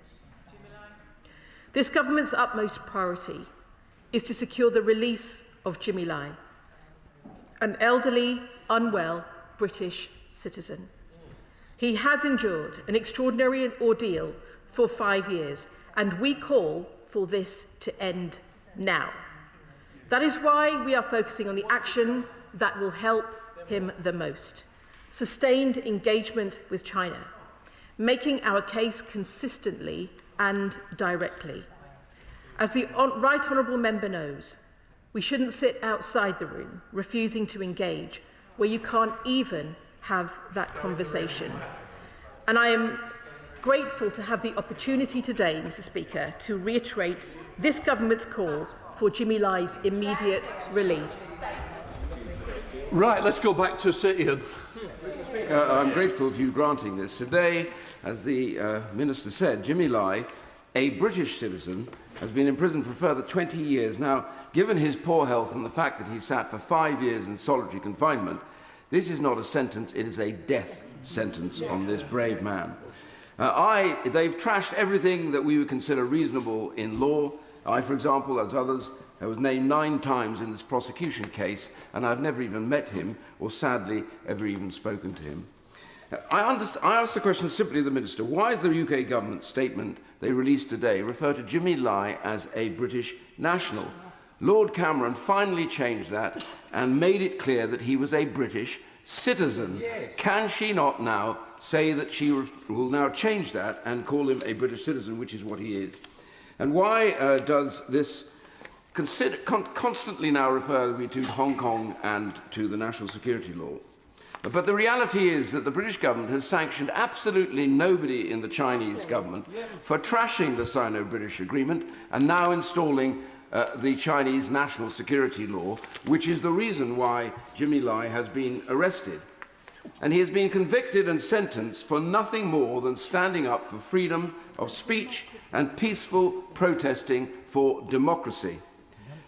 This government's utmost priority is to secure the release of Jimmy Lai, an elderly, unwell British citizen. He has endured an extraordinary ordeal for 5 years, and we call for this to end now. That is why we are focusing on the action that will help him the most: sustained engagement with China, making our case consistently and directly. As the Right Honourable Member knows, we shouldn't sit outside the room, refusing to engage, where you can't even have that conversation. And I am grateful to have the opportunity today, Mr. Speaker, to reiterate this government's call for Jimmy Lai's immediate release. Right, let's go back to Sir Ian. I'm grateful for you granting this. Today, as the Minister said, Jimmy Lai, a British citizen, has been in prison for a further 20 years. Now, given his poor health and the fact that he sat for 5 years in solitary confinement, this is not a sentence, it is a death sentence on this brave man. They've trashed everything that we would consider reasonable in law. I, for example, as others, I was named 9 times in this prosecution case, and I've never even met him, or sadly, ever even spoken to him. I ask the question simply of the Minister: why is the UK government statement they released today refer to Jimmy Lai as a British national? Lord Cameron finally changed that and made it clear that he was a British citizen. Yes. Can she not now say that she will now change that and call him a British citizen, which is what he is? And why does this constantly now refer me to Hong Kong and to the national security law? But the reality is that the British government has sanctioned absolutely nobody in the Chinese government for trashing the Sino-British agreement and now installing the Chinese national security law, which is the reason why Jimmy Lai has been arrested. And he has been convicted and sentenced for nothing more than standing up for freedom of speech and peaceful protesting for democracy.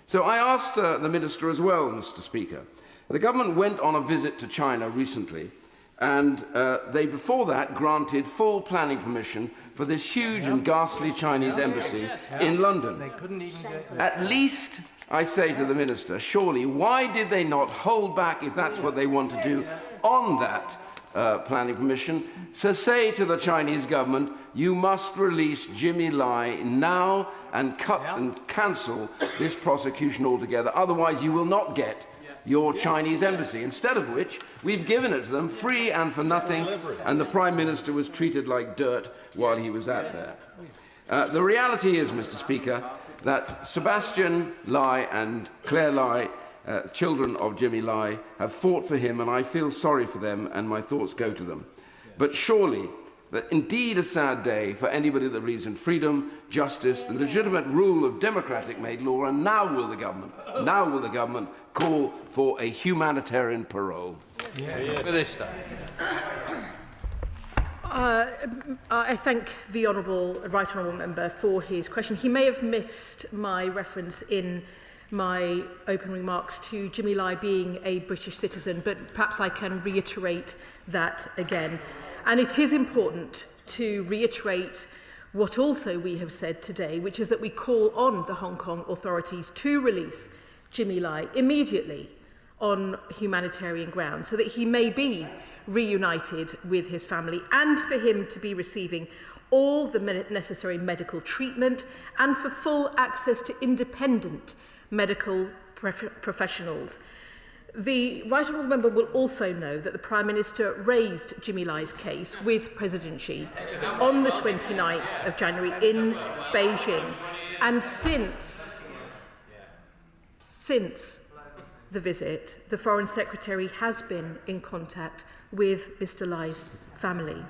So I asked the Minister as well, Mr. Speaker. The government went on a visit to China recently, and they before that granted full planning permission for this huge and ghastly Chinese embassy in London. At least, I say to the Minister, surely why did they not hold back, if that's what they want to do, on that planning permission? So say to the Chinese government, you must release Jimmy Lai now and cut and cancel this prosecution altogether. Otherwise, you will not get your Chinese embassy, instead of which we've given it to them free and for nothing, and the Prime Minister was treated like dirt while he was out there. The reality is, Mr. Speaker, that Sebastian Lai and Claire Lai, children of Jimmy Lai, have fought for him, and I feel sorry for them, and my thoughts go to them. But surely, that indeed a sad day for anybody that believes in freedom, justice, the legitimate rule of democratic-made law, and now will the government call for a humanitarian parole. Minister. I thank the Right Honourable Member for his question. He may have missed my reference in my opening remarks to Jimmy Lai being a British citizen, but perhaps I can reiterate that again. And it is important to reiterate what also we have said today, which is that we call on the Hong Kong authorities to release Jimmy Lai immediately on humanitarian grounds so that he may be reunited with his family and for him to be receiving all the necessary medical treatment and for full access to independent medical professionals. The Right Honourable Member will also know that the Prime Minister raised Jimmy Lai's case with President Xi on the 29th of January in Beijing. And since the visit, the Foreign Secretary has been in contact with Mr. Lai's family.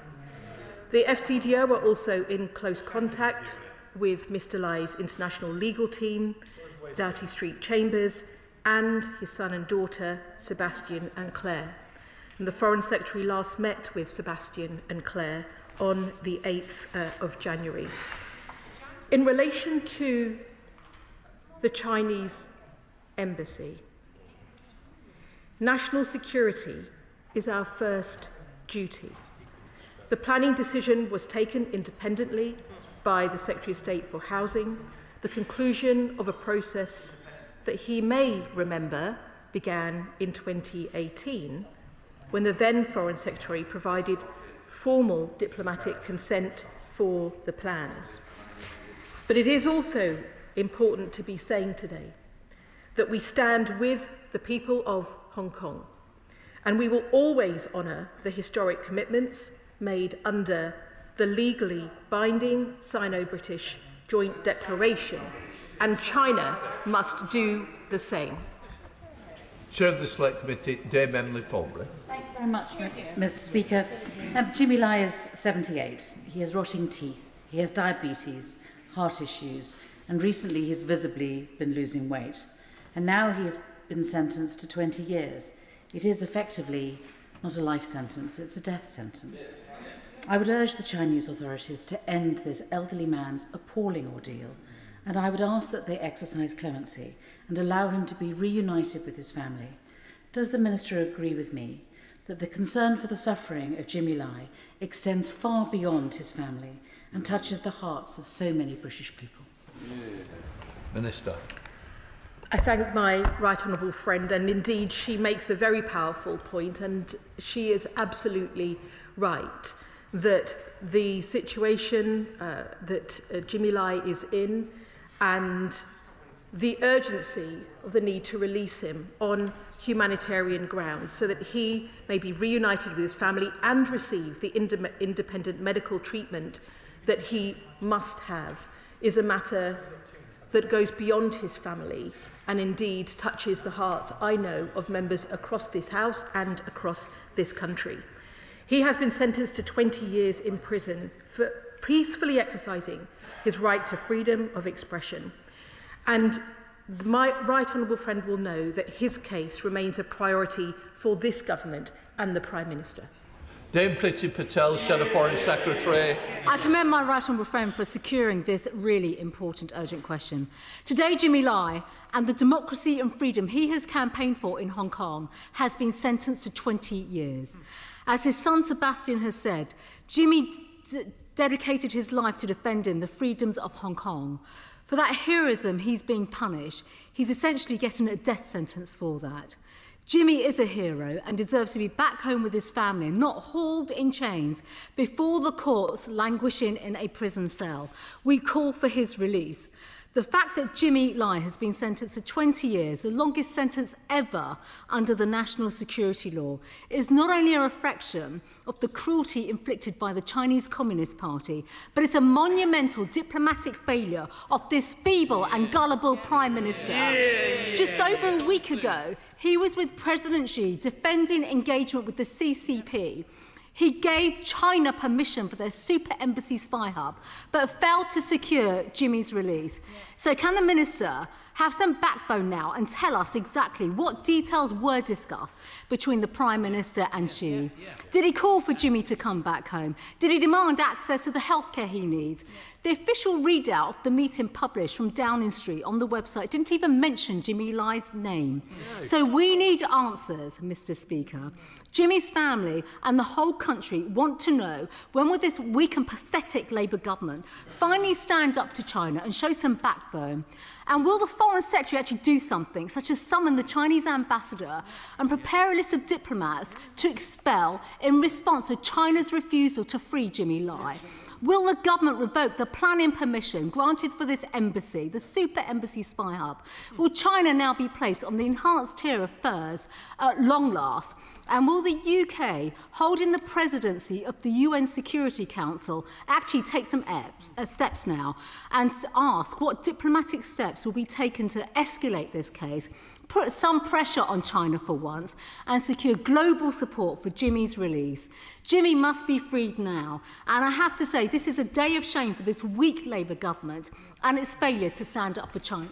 The FCDO are also in close contact with Mr. Lai's international legal team, Doughty Street Chambers, and his son and daughter, Sebastian and Claire. And the Foreign Secretary last met with Sebastian and Claire on the 8th of January. In relation to the Chinese embassy, national security is our first duty. The planning decision was taken independently by the Secretary of State for Housing, the conclusion of a process that he may remember began in 2018, when the then Foreign Secretary provided formal diplomatic consent for the plans. But it is also important to be saying today that we stand with the people of Hong Kong, and we will always honour the historic commitments made under the legally binding Sino-British Joint Declaration, and China must do the same. Chair of the Select Committee, Dame Emily Folbury. Thank you very much, Mr. Speaker. Jimmy Lai is 78. He has rotting teeth. He has diabetes, heart issues, and recently he's visibly been losing weight. And now he has been sentenced to 20 years. It is effectively not a life sentence, it's a death sentence. I would urge the Chinese authorities to end this elderly man's appalling ordeal, and I would ask that they exercise clemency and allow him to be reunited with his family. Does the Minister agree with me that the concern for the suffering of Jimmy Lai extends far beyond his family and touches the hearts of so many British people? Minister. I thank my right honourable friend, and indeed she makes a very powerful point, and she is absolutely right that the situation that Jimmy Lai is in and the urgency of the need to release him on humanitarian grounds so that he may be reunited with his family and receive the independent medical treatment that he must have is a matter that goes beyond his family and indeed touches the hearts, I know, of members across this House and across this country. He has been sentenced to 20 years in prison for peacefully exercising his right to freedom of expression. And my right honourable friend will know that his case remains a priority for this government and the Prime Minister. Dame Priti Patel, Shadow Foreign Secretary. I commend my right honourable friend for securing this really important, urgent question. Today, Jimmy Lai and the democracy and freedom he has campaigned for in Hong Kong has been sentenced to 20 years. As his son Sebastian has said, Jimmy dedicated his life to defending the freedoms of Hong Kong. For that heroism, he's being punished. He's essentially getting a death sentence for that. Jimmy is a hero and deserves to be back home with his family, not hauled in chains before the courts languishing in a prison cell. We call for his release. The fact that Jimmy Lai has been sentenced to 20 years, the longest sentence ever under the national security law, is not only a reflection of the cruelty inflicted by the Chinese Communist Party, but it's a monumental diplomatic failure of this feeble and gullible Prime Minister. Just over a week ago, he was with President Xi defending engagement with the CCP. He gave China permission for their super embassy spy hub, but failed to secure Jimmy's release. So can the Minister have some backbone now and tell us exactly what details were discussed between the Prime Minister and Xi? Did he call for Jimmy to come back home? Did he demand access to the healthcare he needs? The official readout of the meeting published from Downing Street on the website didn't even mention Jimmy Lai's name. So we need answers, Mr. Speaker. Jimmy's family and the whole country want to know when will this weak and pathetic Labour government finally stand up to China and show some backbone? And will the Foreign Secretary actually do something, such as summon the Chinese ambassador and prepare a list of diplomats to expel in response to China's refusal to free Jimmy Lai? Will the government revoke the planning permission granted for this embassy, the super embassy spy hub? Will China now be placed on the enhanced tier of furs at long last? And will the UK, holding the presidency of the UN Security Council, actually take some steps now and ask what diplomatic steps will be taken to escalate this case, put some pressure on China for once, and secure global support for Jimmy's release? Jimmy must be freed now. And I have to say, this is a day of shame for this weak Labour government and its failure to stand up for China.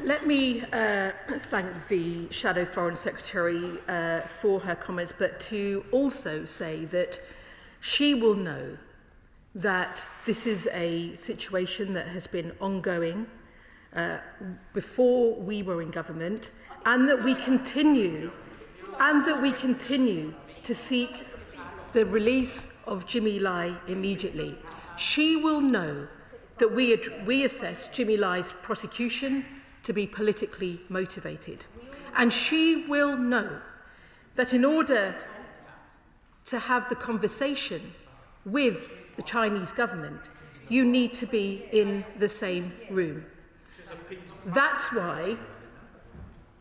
Let me thank the Shadow Foreign Secretary for her comments, but to also say that she will know that this is a situation that has been ongoing before we were in government, and that we continue to seek the release of Jimmy Lai immediately, she will know that we assess Jimmy Lai's prosecution to be politically motivated. And she will know that in order to have the conversation with the Chinese government, you need to be in the same room. That's why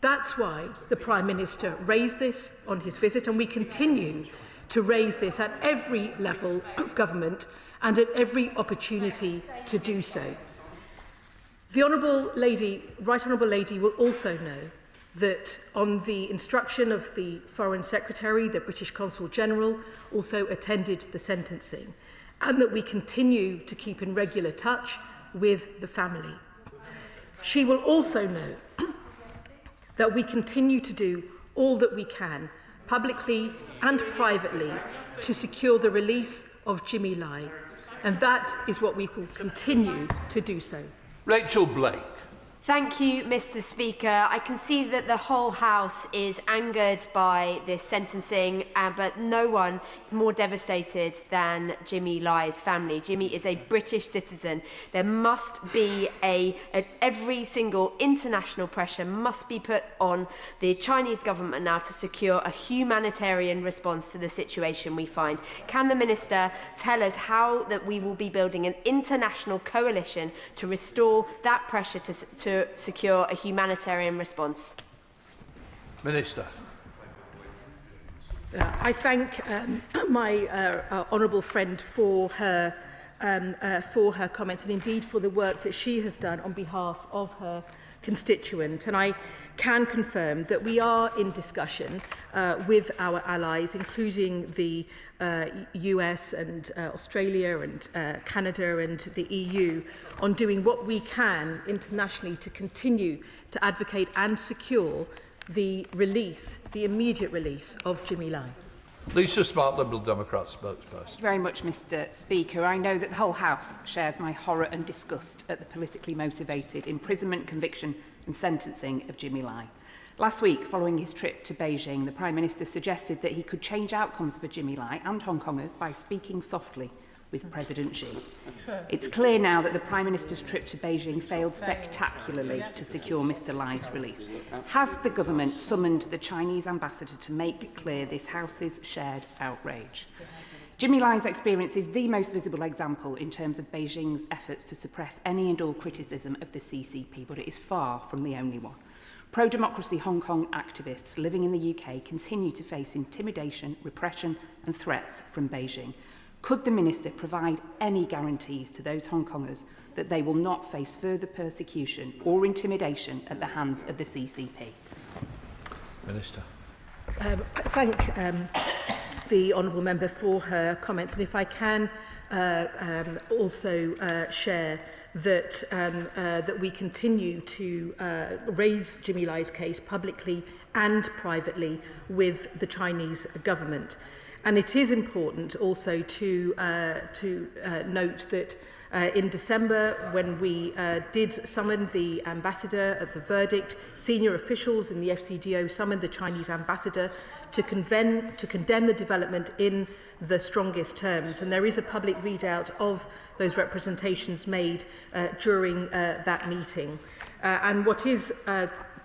the Prime Minister raised this on his visit, and we continue to raise this at every level of government and at every opportunity to do so. The Right Honourable Lady will also know that on the instruction of the Foreign Secretary, the British Consul General also attended the sentencing, and that we continue to keep in regular touch with the family. She will also know that we continue to do all that we can, publicly and privately, to secure the release of Jimmy Lai, and that is what we will continue to do so. Rachel Blake. Thank you, Mr. Speaker. I can see that the whole House is angered by this sentencing, but no one is more devastated than Jimmy Lai's family. Jimmy is a British citizen. There must be every single international pressure must be put on the Chinese government now to secure a humanitarian response to the situation we find. Can the Minister tell us how that we will be building an international coalition to restore that pressure to secure a humanitarian response? Minister. I thank my honourable friend for her comments, and indeed for the work that she has done on behalf of her constituent. And I can confirm that we are in discussion with our allies, including the US and Australia and Canada and the EU, on doing what we can internationally to continue to advocate and secure the immediate release of Jimmy Lai. Lisa Smart, Liberal Democrat spokesperson. Thank you very much, Mr. Speaker. I know that the whole House shares my horror and disgust at the politically motivated imprisonment, conviction and sentencing of Jimmy Lai. Last week, following his trip to Beijing, the Prime Minister suggested that he could change outcomes for Jimmy Lai and Hong Kongers by speaking softly with President Xi. It's clear now that the Prime Minister's trip to Beijing failed spectacularly to secure Mr. Lai's release. Has the government summoned the Chinese ambassador to make clear this House's shared outrage? Jimmy Lai's experience is the most visible example in terms of Beijing's efforts to suppress any and all criticism of the CCP, but it is far from the only one. Pro-democracy Hong Kong activists living in the UK continue to face intimidation, repression and threats from Beijing. Could the Minister provide any guarantees to those Hong Kongers that they will not face further persecution or intimidation at the hands of the CCP? Minister. I thank the honourable member for her comments, and if I can also share that that we continue to raise Jimmy Lai's case publicly and privately with the Chinese government. And it is important also to note that in December, when we did summon the ambassador at the verdict, senior officials in the FCDO summoned the Chinese ambassador to condemn the development in the strongest terms. And there is a public readout of those representations made during that meeting. And what is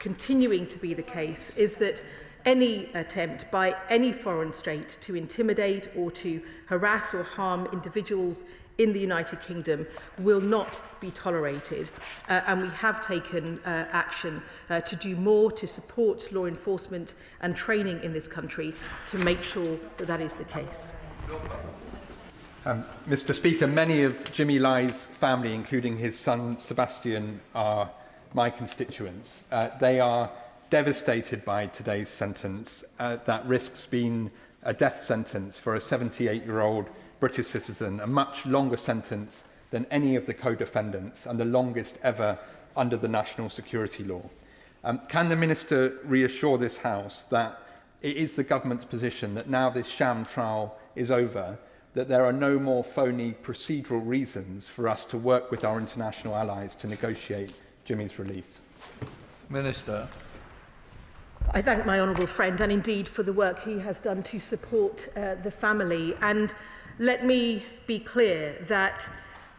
continuing to be the case is that any attempt by any foreign state to intimidate or to harass or harm individuals in the United Kingdom will not be tolerated, and we have taken action to do more to support law enforcement and training in this country to make sure that that is the case. Mr. Speaker, many of Jimmy Lai's family, including his son Sebastian, are my constituents. They are devastated by today's sentence that risks being a death sentence for a 78-year-old British citizen, a much longer sentence than any of the co-defendants and the longest ever under the national security law. Can the Minister reassure this House that it is the government's position that now this sham trial is over, that there are no more phony procedural reasons for us to work with our international allies to negotiate Jimmy's release? Minister. I thank my honourable friend and indeed for the work he has done to support the family. And let me be clear that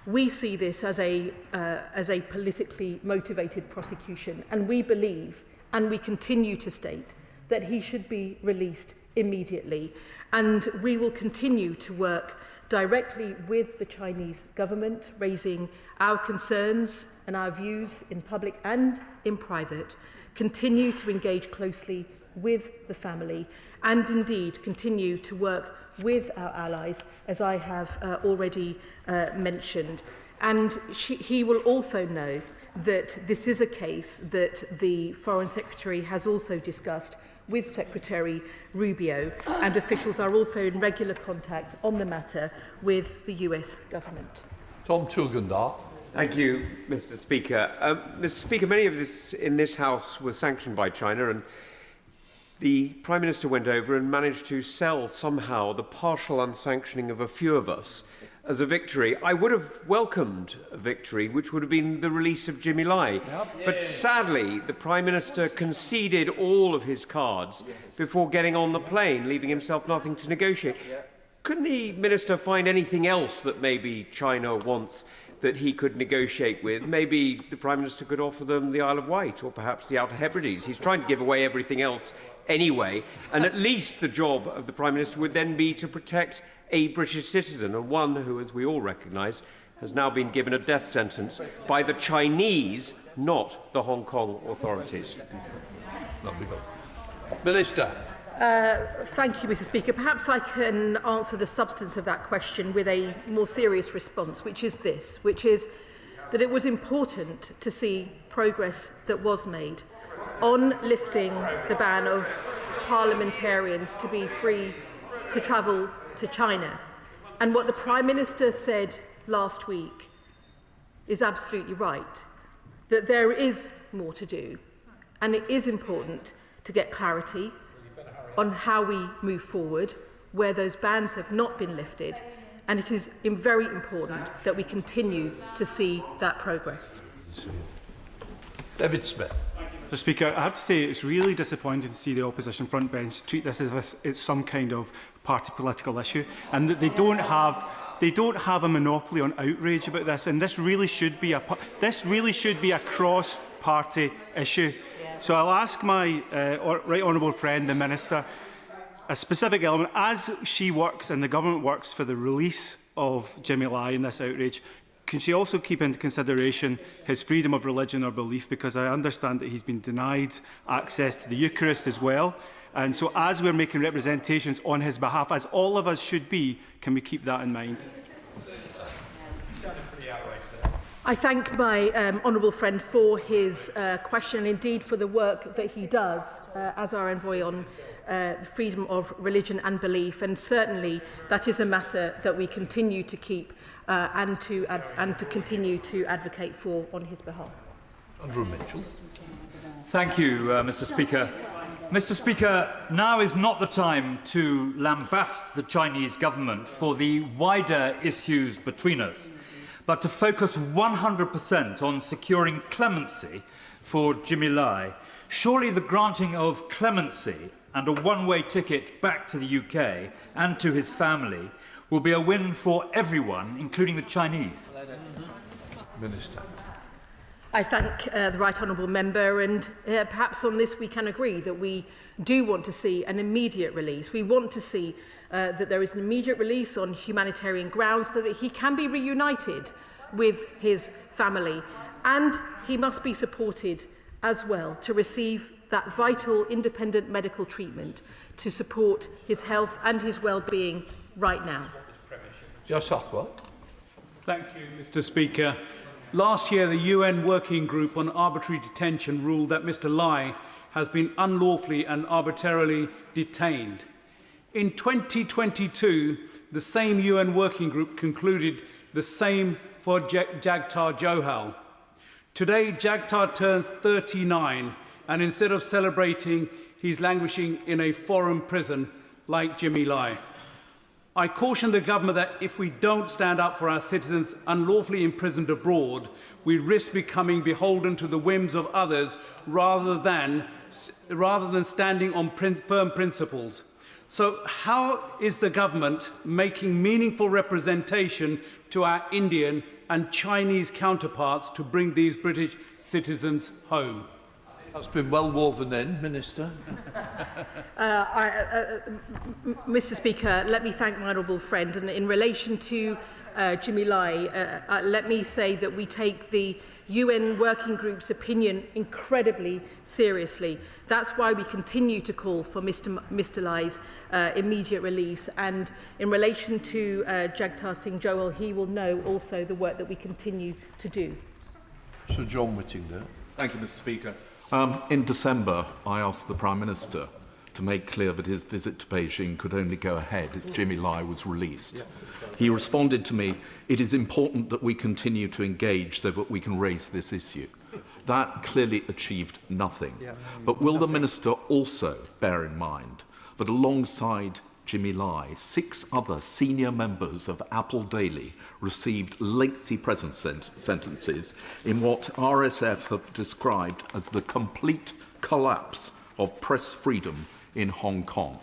we see this as a politically motivated prosecution, and we believe, and we continue to state, that he should be released immediately. And we will continue to work directly with the Chinese government, raising our concerns and our views in public and in private, continue to engage closely with the family, and indeed continue to work with our allies, as I have already mentioned. And he will also know that this is a case that the Foreign Secretary has also discussed with Secretary Rubio, and officials are also in regular contact on the matter with the US government. Tom Tugendar. Thank you, Mr. Speaker. Mr. Speaker, many of us in this House were sanctioned by China, and the Prime Minister went over and managed to sell somehow the partial unsanctioning of a few of us as a victory. I would have welcomed a victory, which would have been the release of Jimmy Lai. But sadly, the Prime Minister conceded all of his cards before getting on the plane, leaving himself nothing to negotiate. Couldn't the Minister find anything else that maybe China wants that he could negotiate with? Maybe the Prime Minister could offer them the Isle of Wight or perhaps the Outer Hebrides. He's trying to give away everything else anyway, and at least the job of the Prime Minister would then be to protect a British citizen, and one who, as we all recognise, has now been given a death sentence by the Chinese, not the Hong Kong authorities. Minister. Thank you, Mr. Speaker. Perhaps I can answer the substance of that question with a more serious response, which is that it was important to see progress that was made on lifting the ban of parliamentarians to be free to travel to China. And what the Prime Minister said last week is absolutely right, that there is more to do, and it is important to get clarity on how we move forward, where those bans have not been lifted, and it is very important that we continue to see that progress. David Smith. Mr. Speaker, I have to say it's really disappointing to see the opposition front bench treat this as if it's some kind of party political issue, and that they don't have a monopoly on outrage about this. And this really should be a cross-party issue. So I'll ask my right honourable friend, the Minister, a specific element as she works and the government works for the release of Jimmy Lai in this outrage. Can she also keep into consideration his freedom of religion or belief? Because I understand that he's been denied access to the Eucharist as well. And so as we're making representations on his behalf, as all of us should be, can we keep that in mind? I thank my honourable friend for his question, and indeed for the work that he does as our envoy on the freedom of religion and belief. And certainly that is a matter that we continue to keep and to continue to advocate for on his behalf. Andrew Mitchell. Thank you, Mr. Speaker. Mr. Speaker, now is not the time to lambast the Chinese government for the wider issues between us, but to focus 100% on securing clemency for Jimmy Lai. Surely the granting of clemency and a one-way ticket back to the UK and to his family will be a win for everyone, including the Chinese. Minister. I thank the right honourable member, and perhaps on this we can agree that we do want to see an immediate release. We want to see that there is an immediate release on humanitarian grounds so that he can be reunited with his family, and he must be supported as well to receive that vital independent medical treatment to support his health and his well-being right now. Josh Hathwell. Thank you, Mr. Speaker. Last year, the UN Working Group on Arbitrary Detention ruled that Mr. Lai has been unlawfully and arbitrarily detained. In 2022, the same UN Working Group concluded the same for Jagtar Johal. Today, Jagtar turns 39, and instead of celebrating, he's languishing in a foreign prison like Jimmy Lai. I caution the government that if we don't stand up for our citizens unlawfully imprisoned abroad, we risk becoming beholden to the whims of others rather than standing on firm principles. So how is the government making meaningful representation to our Indian and Chinese counterparts to bring these British citizens home? That's been well woven in, Minister. Mr. Speaker, let me thank my honourable friend. And in relation to Jimmy Lai, let me say that we take the UN Working Group's opinion incredibly seriously. That's why we continue to call for Mr. Lai's immediate release. And in relation to Jagtar Singh Johal, he will know also the work that we continue to do. Sir John Whittingham. Thank you, Mr. Speaker. In December, I asked the Prime Minister to make clear that his visit to Beijing could only go ahead if Jimmy Lai was released. He responded to me, "It is important that we continue to engage so that we can raise this issue." That clearly achieved nothing. But will the Minister also bear in mind that alongside Jimmy Lai, 6 other senior members of Apple Daily received lengthy prison sentences in what RSF have described as the complete collapse of press freedom in Hong Kong?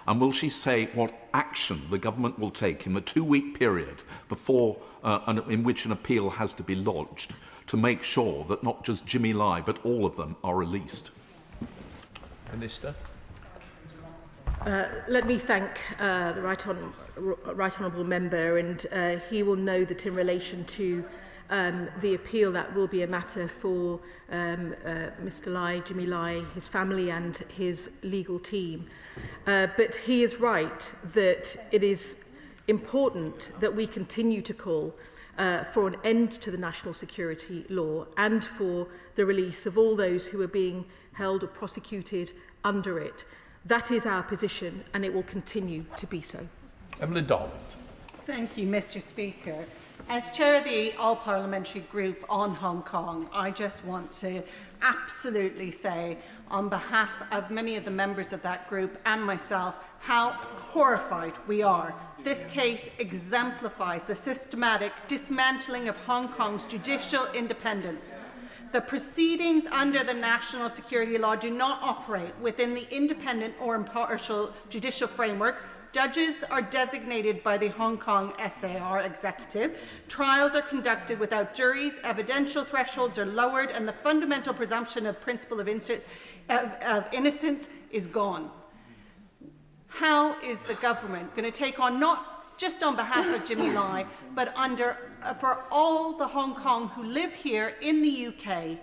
And will she say what action the government will take in the 2-week period before in which an appeal has to be lodged to make sure that not just Jimmy Lai but all of them are released? Minister. Let me thank the right honourable member, and he will know that in relation to the appeal, that will be a matter for Mr. Lai, Jimmy Lai, his family and his legal team. But he is right that it is important that we continue to call for an end to the national security law and for the release of all those who are being held or prosecuted under it. That is our position, and it will continue to be so. Emily Darwin. Thank you, Mr. Speaker. As chair of the All-Parliamentary Group on Hong Kong, I just want to absolutely say, on behalf of many of the members of that group and myself, how horrified we are. This case exemplifies the systematic dismantling of Hong Kong's judicial independence. The proceedings under the national security law do not operate within the independent or impartial judicial framework. Judges are designated by the Hong Kong SAR executive. Trials are conducted without juries, evidential thresholds are lowered, and the fundamental presumption of principle of innocence is gone. How is the government going to take on, not just on behalf of Jimmy Lai, but for all the Hong Kong who live here in the UK,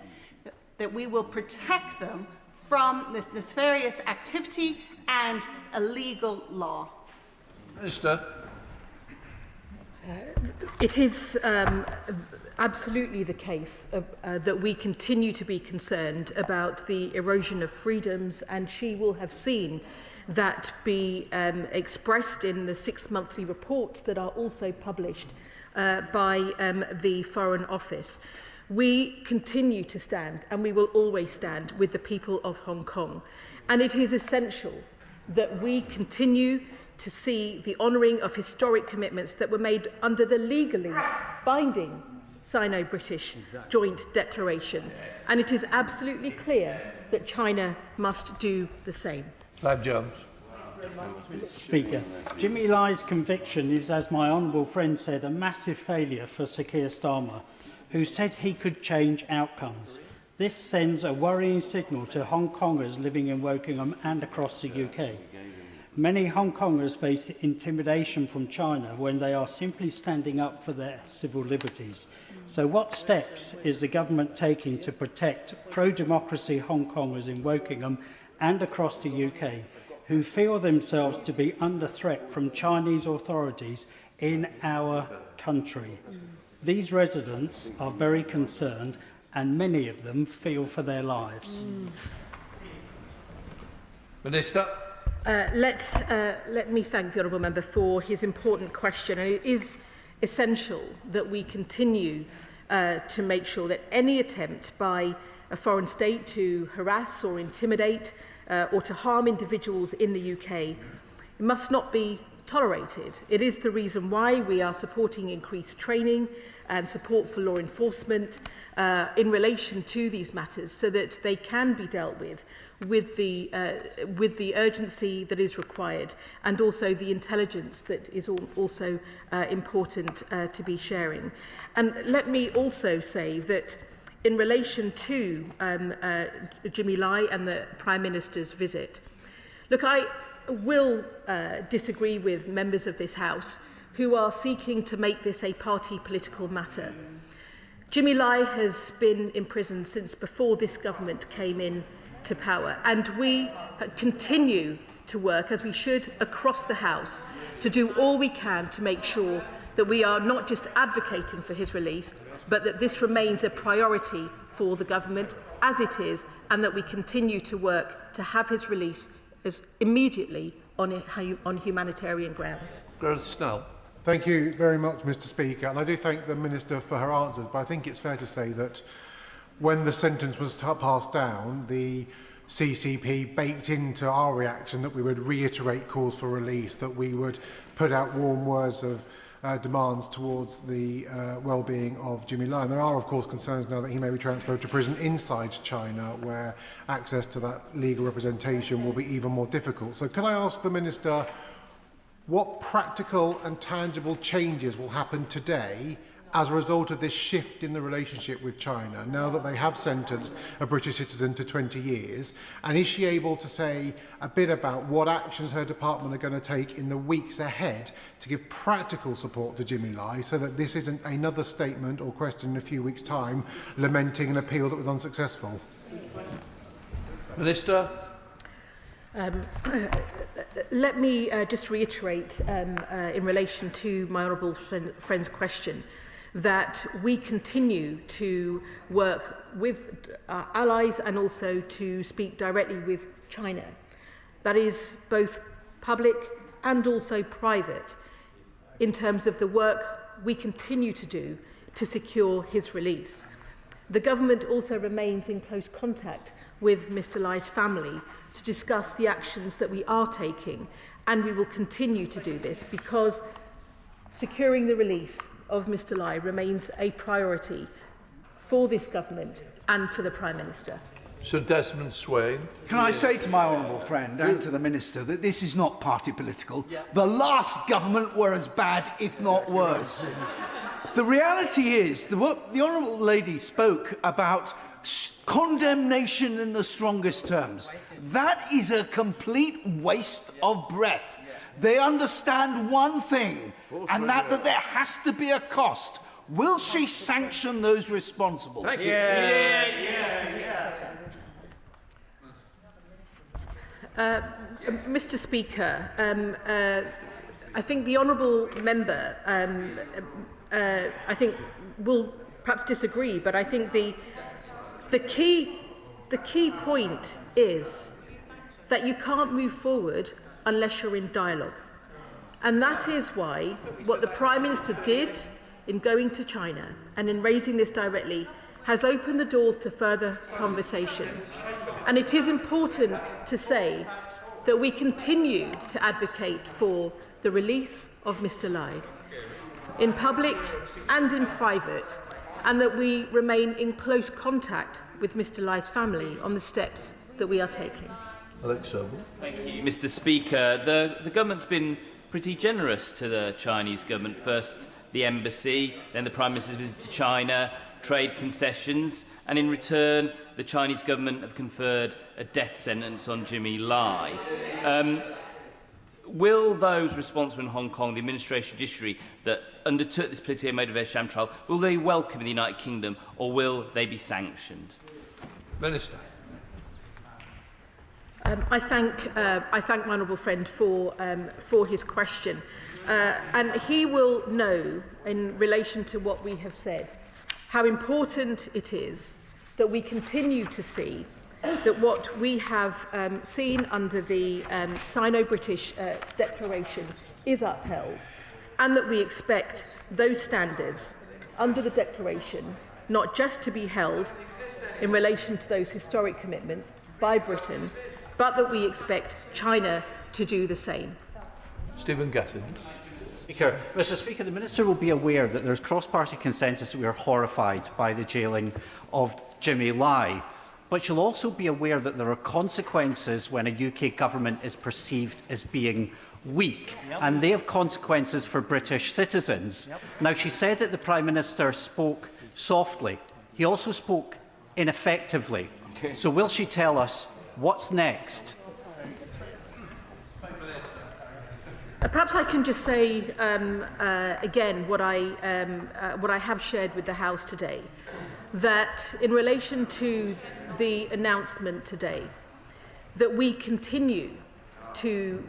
that we will protect them from this nefarious activity and illegal law? Minister. It is absolutely the case that we continue to be concerned about the erosion of freedoms, and she will have seen that be expressed in the 6 monthly reports that are also published by the Foreign Office. We continue to stand, and we will always stand, with the people of Hong Kong. And it is essential that we continue to see the honouring of historic commitments that were made under the legally binding Sino-British Joint Declaration. And it is absolutely clear that China must do the same. Clive Jones. Speaker, Jimmy Lai's conviction is, as my honourable friend said, a massive failure for Sir Keir Starmer, who said he could change outcomes. This sends a worrying signal to Hong Kongers living in Wokingham and across the UK. Many Hong Kongers face intimidation from China when they are simply standing up for their civil liberties. So what steps is the government taking to protect pro-democracy Hong Kongers in Wokingham and across the UK who feel themselves to be under threat from Chinese authorities in our country? These residents are very concerned, and many of them feel for their lives. Minister. Let me thank the honourable member for his important question. And it is essential that we continue to make sure that any attempt by a foreign state to harass or intimidate or to harm individuals in the UK must not be tolerated. It is the reason why we are supporting increased training and support for law enforcement in relation to these matters, so that they can be dealt with the urgency that is required, and also the intelligence that is also important to be sharing. And let me also say that in relation to Jimmy Lai and the Prime Minister's visit, look, I will disagree with members of this House who are seeking to make this a party political matter. Jimmy Lai has been in prison since before this government came in to power, and we continue to work, as we should, across the House to do all we can to make sure that we are not just advocating for his release, but that this remains a priority for the government, as it is, and that we continue to work to have his release as immediately on humanitarian grounds. Thank you very much, Mr. Speaker, and I do thank the Minister for her answers, but I think it's fair to say that when the sentence was passed down, the CCP baked into our reaction that we would reiterate calls for release, that we would put out warm words of demands towards the well-being of Jimmy Lai. And there are, of course, concerns now that he may be transferred to prison inside China, where access to that legal representation will be even more difficult. So can I ask the Minister what practical and tangible changes will happen today as a result of this shift in the relationship with China, now that they have sentenced a British citizen to 20 years? And is she able to say a bit about what actions her department are going to take in the weeks ahead to give practical support to Jimmy Lai, so that this isn't another statement or question in a few weeks' time lamenting an appeal that was unsuccessful? Minister? Let me just reiterate in relation to my honourable friend's question that we continue to work with our allies and also to speak directly with China. That is both public and also private, in terms of the work we continue to do to secure his release. The government also remains in close contact with Mr. Lai's family to discuss the actions that we are taking, and we will continue to do this because securing the release of Mr. Lai remains a priority for this government and for the Prime Minister. Sir Desmond Swain. Can I say to my honourable friend and to the Minister that this is not party political? The last government were as bad, if not worse. The reality is, the honourable lady spoke about condemnation in the strongest terms. That is a complete waste of breath. They understand one thing, and that there has to be a cost. Will she sanction those responsible? Thank you. Mr. Speaker, I think the honourable member, I think, will perhaps disagree, but I think the key point is that you can't move forward unless you're in dialogue. And that is why what the Prime Minister did in going to China and in raising this directly has opened the doors to further conversation. And it is important to say that we continue to advocate for the release of Mr. Lai in public and in private, and that we remain in close contact with Mr. Lai's family on the steps that we are taking. Thank you, Mr. Speaker. The government's been pretty generous to the Chinese government. First the embassy, then the Prime Minister's visit to China, trade concessions, and in return the Chinese government have conferred a death sentence on Jimmy Lai. Will those responsible in Hong Kong, the administration judiciary that undertook this politically motivated sham trial, will they welcome the United Kingdom, or will they be sanctioned? Minister. I thank my honourable friend for his question, and he will know, in relation to what we have said, how important it is that we continue to see that what we have seen under the Sino-British Declaration is upheld, and that we expect those standards under the Declaration not just to be held in relation to those historic commitments by Britain, but that we expect China to do the same. Stephen Gattins. Speaker. Mr. Speaker, the Minister will be aware that there is cross-party consensus that we are horrified by the jailing of Jimmy Lai. But she'll also be aware that there are consequences when a UK government is perceived as being weak, and they have consequences for British citizens. Now, she said that the Prime Minister spoke softly. He also spoke ineffectively. So will she tell us what's next? Perhaps I can just say again what I have shared with the House today, that in relation to the announcement today, that we continue to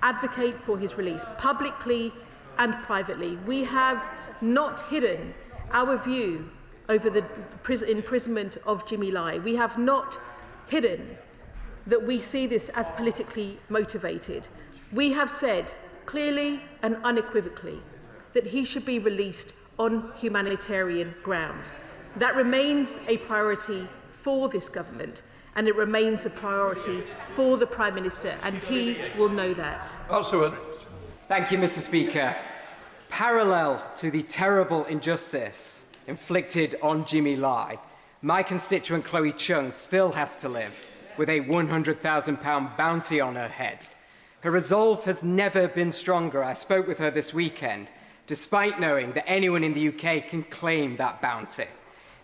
advocate for his release publicly and privately. We have not hidden our view over the imprisonment of Jimmy Lai. We have not hidden that we see this as politically motivated. We have said clearly and unequivocally that he should be released on humanitarian grounds. That remains a priority for this government, and it remains a priority for the Prime Minister, and he will know that. Thank you, Mr. Speaker. Parallel to the terrible injustice inflicted on Jimmy Lai, my constituent Chloe Chung still has to live with a £100,000 bounty on her head. Her resolve has never been stronger. I spoke with her this weekend, despite knowing that anyone in the UK can claim that bounty.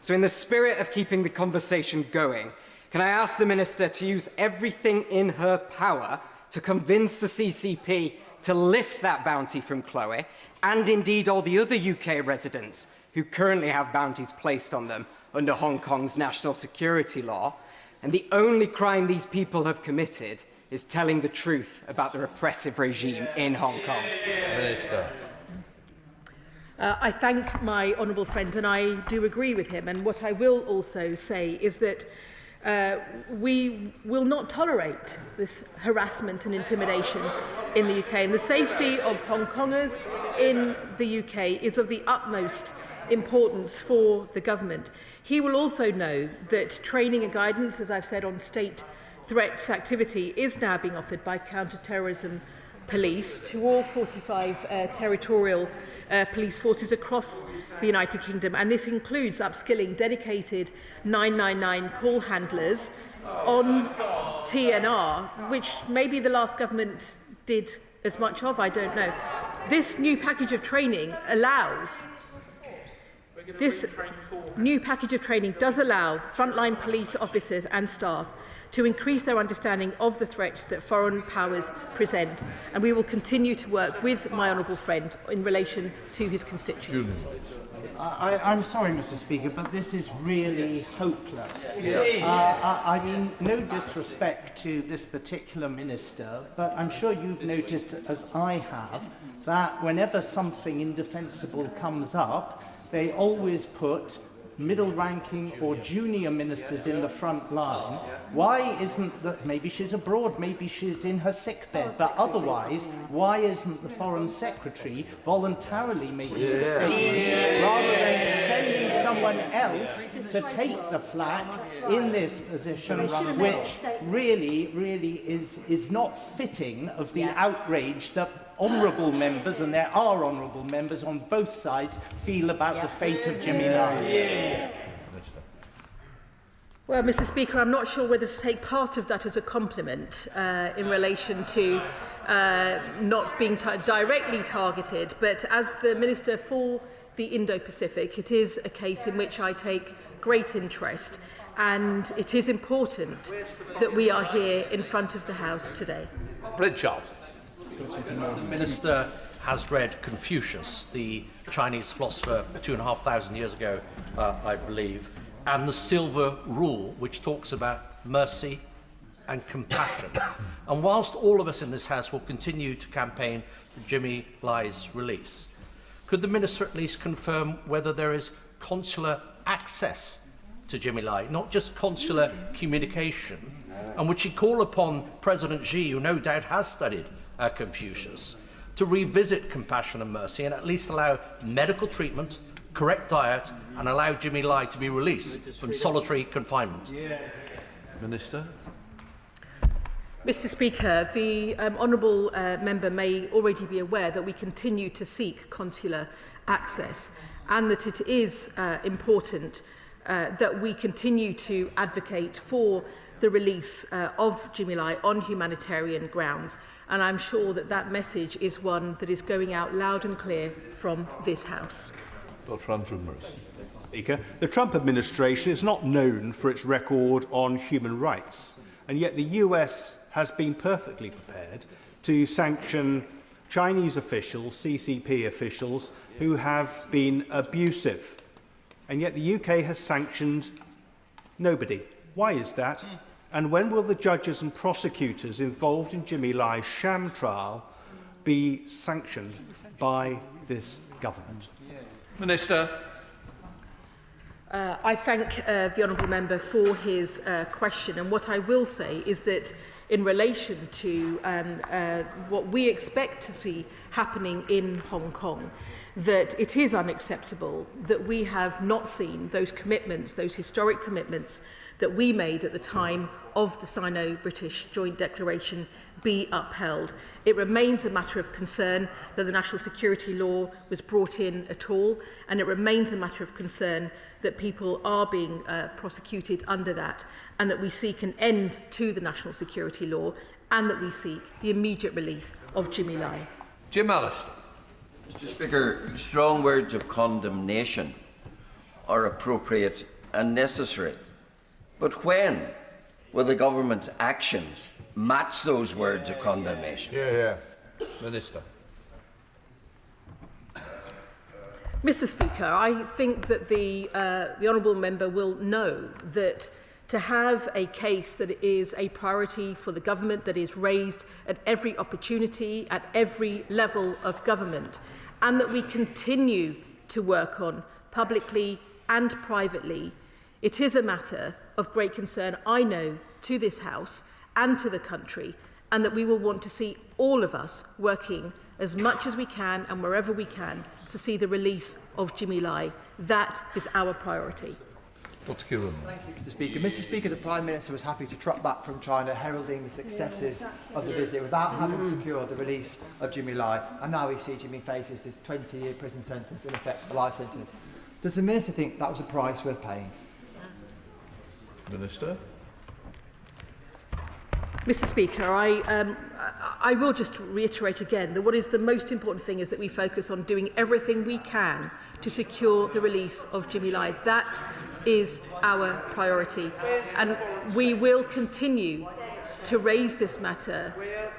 So in the spirit of keeping the conversation going, can I ask the Minister to use everything in her power to convince the CCP to lift that bounty from Chloe, and indeed all the other UK residents who currently have bounties placed on them under Hong Kong's national security law, and the only crime these people have committed is telling the truth about the repressive regime in Hong Kong. Minister. I thank my honourable friend, and I do agree with him. And what I will also say is that we will not tolerate this harassment and intimidation in the UK. And the safety of Hong Kongers in the UK is of the utmost importance for the government. He will also know that training and guidance, as I've said, on state threats activity is now being offered by counter-terrorism police to all 45 territorial police forces across the United Kingdom, and this includes upskilling dedicated 999 call handlers on TNR, which maybe the last government did as much of, I don't know. This new package of training does allow frontline police officers and staff to increase their understanding of the threats that foreign powers present, and we will continue to work with my honourable friend in relation to his constituents. I'm sorry, Mr. Speaker, but this is really hopeless. I mean, no disrespect to this particular minister, but I'm sure you've noticed, as I have, that whenever something indefensible comes up, they always put middle-ranking or junior ministers in the front line. Why isn't that? Maybe she's abroad, maybe she's in her sickbed, but otherwise, why isn't the Foreign Secretary voluntarily making a statement rather than sending someone else to take the flak in this position, which really is not fitting of the outrage that honourable members, and there are honourable members on both sides, feel about the fate of Jimmy Lai. Well, Mr. Speaker, I'm not sure whether to take part of that as a compliment in relation to not being directly targeted, but as the Minister for the Indo-Pacific, it is a case in which I take great interest, and it is important that we are here in front of the House today. Pritchard. The Minister has read Confucius, the Chinese philosopher 2,500 years ago, I believe, and the Silver Rule, which talks about mercy and compassion. And whilst all of us in this House will continue to campaign for Jimmy Lai's release, could the Minister at least confirm whether there is consular access to Jimmy Lai, not just consular communication, and would she call upon President Xi, who no doubt has studied Confucius, to revisit compassion and mercy and at least allow medical treatment, correct diet, and allow Jimmy Lai to be released from solitary confinement? Minister. Mr. Speaker, the honourable member may already be aware that we continue to seek consular access and that it is important that we continue to advocate for the release of Jimmy Lai on humanitarian grounds. And I'm sure that that message is one that is going out loud and clear from this House. Dr. Andrew Morris. Speaker, the Trump administration is not known for its record on human rights, and yet the US has been perfectly prepared to sanction Chinese officials, CCP officials, who have been abusive. And yet the UK has sanctioned nobody. Why is that? And when will the judges and prosecutors involved in Jimmy Lai's sham trial be sanctioned by this government? Minister. I thank the honourable member for his question, and what I will say is that in relation to what we expect to see happening in Hong Kong, that it is unacceptable that we have not seen those commitments, those historic commitments that we made at the time of the Sino-British Joint Declaration be upheld. It remains a matter of concern that the national security law was brought in at all, and it remains a matter of concern that people are being prosecuted under that, and that we seek an end to the national security law, and that we seek the immediate release of Jimmy Lai. Jim Allister. Mr. Speaker, strong words of condemnation are appropriate and necessary. But when will the government's actions match those words of condemnation? Minister. Mr. Speaker, I think that the honourable member will know that to have a case that is a priority for the government, that is raised at every opportunity, at every level of government, and that we continue to work on publicly and privately, it is a matter of great concern, I know, to this House and to the country, and that we will want to see all of us working as much as we can and wherever we can to see the release of Jimmy Lai. That is our priority. Dr. Kieran. Thank you, Mr. Speaker. Mr. Speaker, the Prime Minister was happy to trot back from China, heralding the successes of the visit without having secured the release of Jimmy Lai. And now we see Jimmy faces this 20-year prison sentence, in effect a life sentence. Does the Minister think that was a price worth paying? Minister. Mr. Speaker, I will just reiterate again that what is the most important thing is that we focus on doing everything we can to secure the release of Jimmy Lai. That is our priority, and we will continue to raise this matter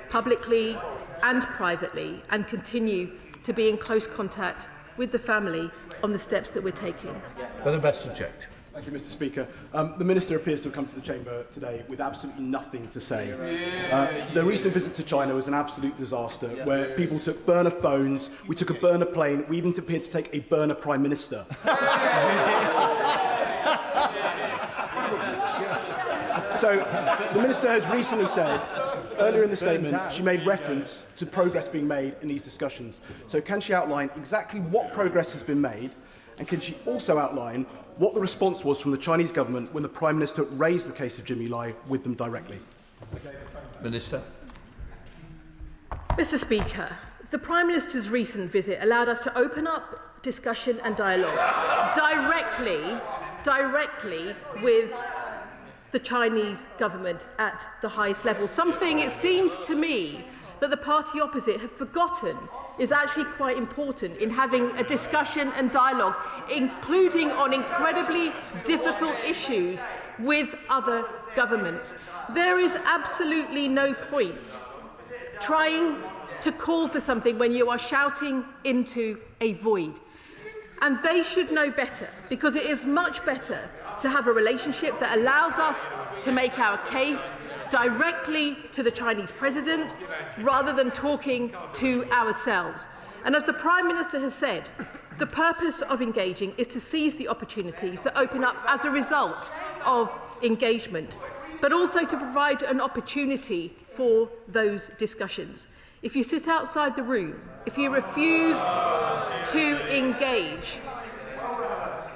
publicly and privately, and continue to be in close contact with the family on the steps that we're taking. For the best subject. Thank you, Mr. Speaker. The Minister appears to have come to the Chamber today with absolutely nothing to say. The recent visit to China was an absolute disaster, where people took burner phones, we took a burner plane, we even appeared to take a burner Prime Minister. So, the Minister has recently said, earlier in the statement, she made reference to progress being made in these discussions. So can she outline exactly what progress has been made, and can she also outline what the response was from the Chinese government when the Prime Minister raised the case of Jimmy Lai with them directly? Minister. Mr. Speaker, the Prime Minister's recent visit allowed us to open up discussion and dialogue directly with the Chinese government at the highest level. Something, it seems to me, that the party opposite have forgotten is actually quite important in having a discussion and dialogue, including on incredibly difficult issues with other governments. There is absolutely no point trying to call for something when you are shouting into a void. And they should know better, because it is much better to have a relationship that allows us to make our case directly to the Chinese president rather than talking to ourselves. And as the Prime Minister has said, the purpose of engaging is to seize the opportunities that open up as a result of engagement, but also to provide an opportunity for those discussions. If you sit outside the room, if you refuse to engage,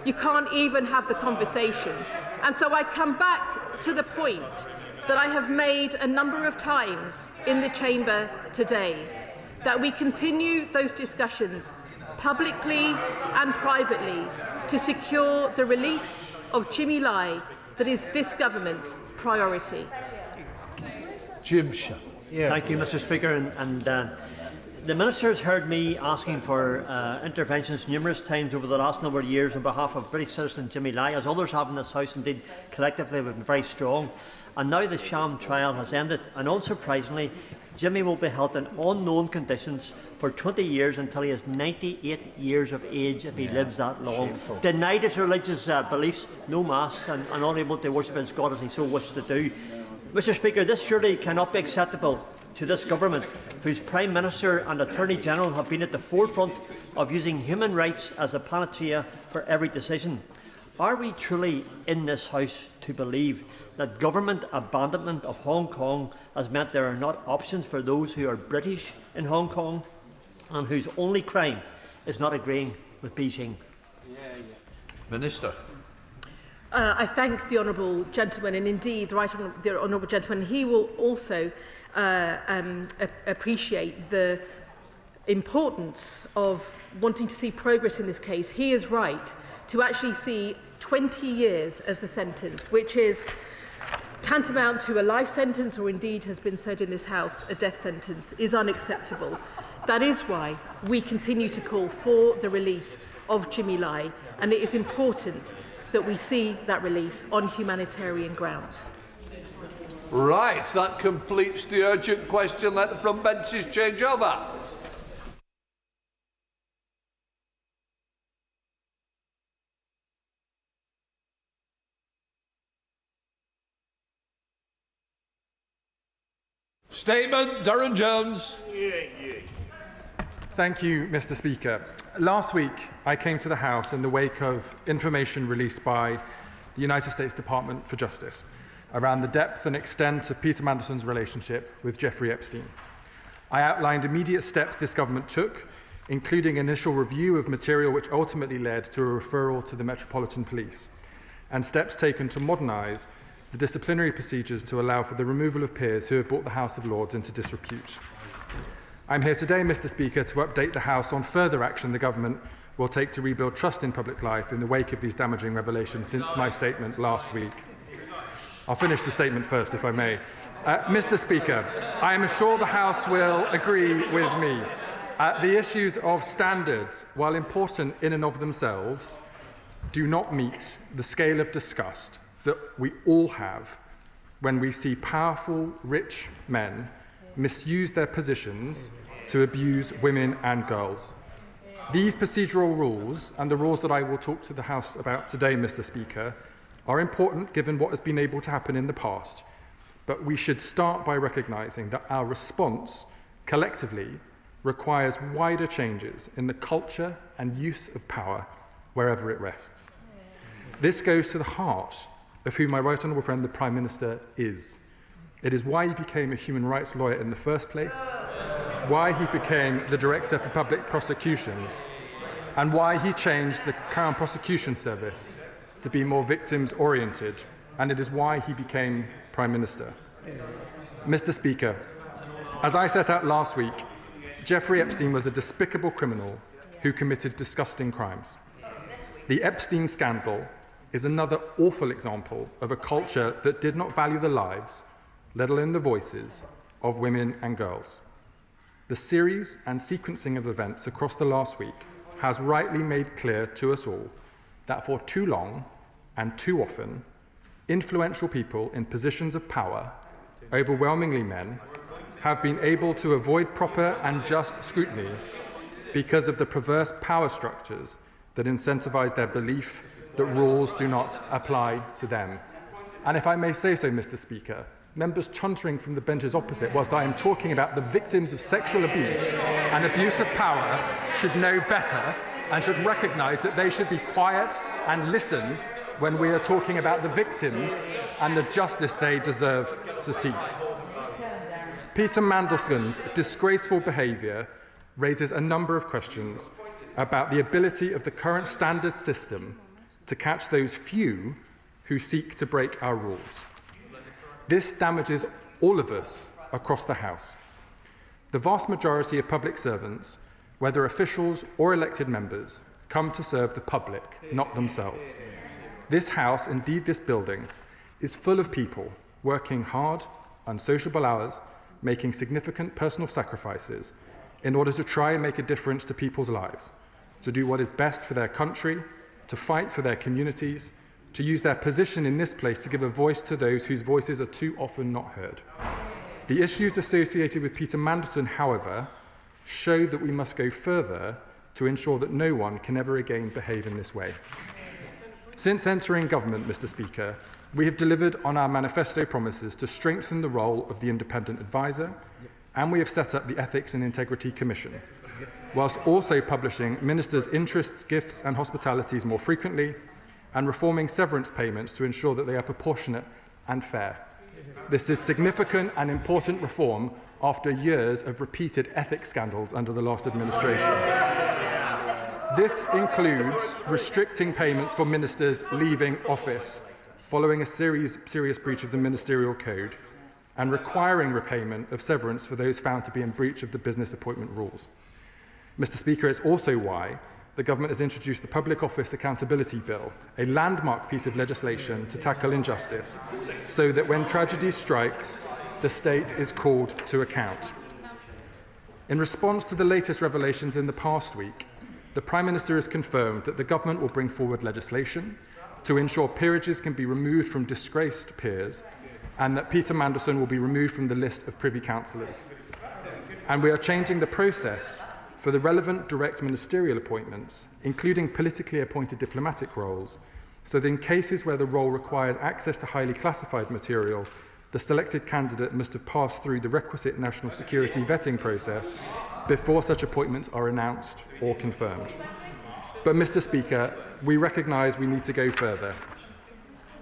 you can't even have the conversation. And so I come back to the point that I have made a number of times in the chamber today, that we continue those discussions publicly and privately to secure the release of Jimmy Lai that is this government's priority. Jim Shell. Thank you, Mr. Speaker. The Minister has heard me asking for interventions numerous times over the last number of years on behalf of British citizen Jimmy Lai, as others have in this House, indeed collectively have been very strong. And now the sham trial has ended, and unsurprisingly, Jimmy will be held in unknown conditions for 20 years until he is 98 years of age, if he lives that long. Shameful. Denied his religious beliefs, no mass, and unable to worship his God as he so wishes to do. Mr. Speaker, this surely cannot be acceptable to this government, whose Prime Minister and Attorney General have been at the forefront of using human rights as a panacea for every decision. Are we truly in this House to believe that government abandonment of Hong Kong has meant there are not options for those who are British in Hong Kong and whose only crime is not agreeing with Beijing? Minister. I thank the honourable gentleman, and indeed the honourable gentleman. He will also appreciate the importance of wanting to see progress in this case. He is right to actually see 20 years as the sentence, which is tantamount to a life sentence, or indeed has been said in this House, a death sentence, is unacceptable. That is why we continue to call for the release of Jimmy Lai, and it is important that we see that release on humanitarian grounds. Right, that completes the urgent question. Let the front benches change over. Statement, Durham Jones. Thank you, Mr. Speaker. Last week, I came to the House in the wake of information released by the United States Department for Justice around the depth and extent of Peter Mandelson's relationship with Jeffrey Epstein. I outlined immediate steps this government took, including initial review of material which ultimately led to a referral to the Metropolitan Police, and steps taken to modernise the disciplinary procedures to allow for the removal of peers who have brought the House of Lords into disrepute. I'm here today, Mr. Speaker, to update the House on further action the government will take to rebuild trust in public life in the wake of these damaging revelations since my statement last week. I'll finish the statement first, if I may. Mr. Speaker, I am sure the House will agree with me. The issues of standards, while important in and of themselves, do not meet the scale of disgust that we all have when we see powerful, rich men misuse their positions to abuse women and girls. These procedural rules, and the rules that I will talk to the House about today, Mr. Speaker, are important given what has been able to happen in the past, but we should start by recognising that our response, collectively, requires wider changes in the culture and use of power wherever it rests. This goes to the heart of who my right honourable friend, the Prime Minister, is. It is why he became a human rights lawyer in the first place, why he became the Director for Public Prosecutions, and why he changed the Crown Prosecution Service to be more victims-oriented, and it is why he became Prime Minister. Mr. Speaker, as I set out last week, Jeffrey Epstein was a despicable criminal who committed disgusting crimes. The Epstein scandal is another awful example of a culture that did not value the lives, let alone the voices, of women and girls. The series and sequencing of events across the last week has rightly made clear to us all that for too long and too often, influential people in positions of power, overwhelmingly men, have been able to avoid proper and just scrutiny because of the perverse power structures that incentivise their belief that rules do not apply to them. And if I may say so, Mr. Speaker, members chuntering from the benches opposite, whilst I am talking about the victims of sexual abuse and abuse of power, should know better and should recognise that they should be quiet and listen when we are talking about the victims and the justice they deserve to seek. Peter Mandelson's disgraceful behaviour raises a number of questions about the ability of the current standard system to catch those few who seek to break our rules. This damages all of us across the House. The vast majority of public servants, whether officials or elected members, come to serve the public, not themselves. This House, indeed this building, is full of people working hard, unsociable hours, making significant personal sacrifices in order to try and make a difference to people's lives, to do what is best for their country, to fight for their communities, to use their position in this place to give a voice to those whose voices are too often not heard. The issues associated with Peter Mandelson, however, show that we must go further to ensure that no one can ever again behave in this way. Since entering government, Mr. Speaker, we have delivered on our manifesto promises to strengthen the role of the independent advisor, and we have set up the Ethics and Integrity Commission, whilst also publishing ministers' interests, gifts and hospitalities more frequently, and reforming severance payments to ensure that they are proportionate and fair. This is significant and important reform after years of repeated ethics scandals under the last administration. This includes restricting payments for ministers leaving office following a serious breach of the ministerial code, and requiring repayment of severance for those found to be in breach of the business appointment rules. Mr. Speaker, it's also why the government has introduced the Public Office Accountability Bill, a landmark piece of legislation to tackle injustice, so that when tragedy strikes, the state is called to account. In response to the latest revelations in the past week, the Prime Minister has confirmed that the government will bring forward legislation to ensure peerages can be removed from disgraced peers, and that Peter Mandelson will be removed from the list of Privy Councillors. And we are changing the process for the relevant direct ministerial appointments, including politically appointed diplomatic roles, so that in cases where the role requires access to highly classified material, the selected candidate must have passed through the requisite national security vetting process before such appointments are announced or confirmed. But, Mr. Speaker, we recognise we need to go further.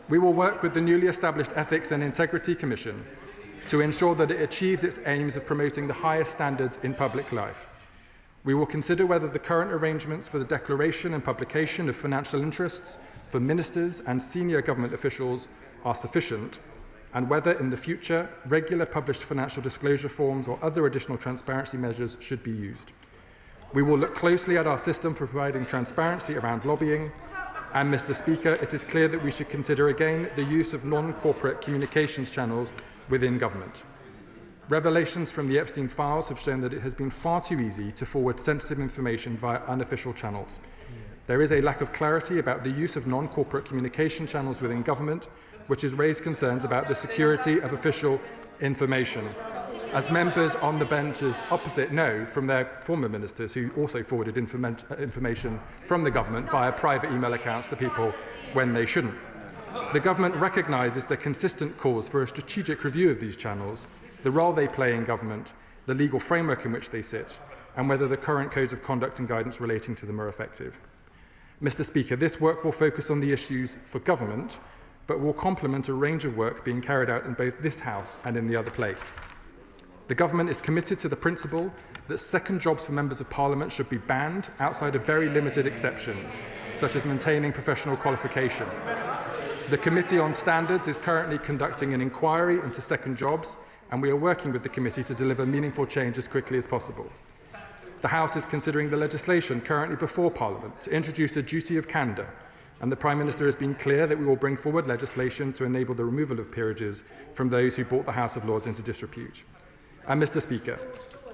We will work with the newly established Ethics and Integrity Commission to ensure that it achieves its aims of promoting the highest standards in public life. We will consider whether the current arrangements for the declaration and publication of financial interests for ministers and senior government officials are sufficient, and whether in the future regular published financial disclosure forms or other additional transparency measures should be used. We will look closely at our system for providing transparency around lobbying, and, Mr. Speaker, it is clear that we should consider again the use of non-corporate communications channels within government. Revelations from the Epstein files have shown that it has been far too easy to forward sensitive information via unofficial channels. There is a lack of clarity about the use of non-corporate communication channels within government, which has raised concerns about the security of official information. As members on the benches opposite know from their former ministers who also forwarded information from the government via private email accounts to people when they shouldn't. The government recognises the consistent cause for a strategic review of these channels, the role they play in government, the legal framework in which they sit, and whether the current codes of conduct and guidance relating to them are effective. Mr. Speaker, this work will focus on the issues for government, but will complement a range of work being carried out in both this House and in the other place. The government is committed to the principle that second jobs for members of Parliament should be banned outside of very limited exceptions, such as maintaining professional qualification. The Committee on Standards is currently conducting an inquiry into second jobs, and we are working with the committee to deliver meaningful change as quickly as possible. The House is considering the legislation currently before Parliament to introduce a duty of candour, and the Prime Minister has been clear that we will bring forward legislation to enable the removal of peerages from those who brought the House of Lords into disrepute. And, Mr. Speaker,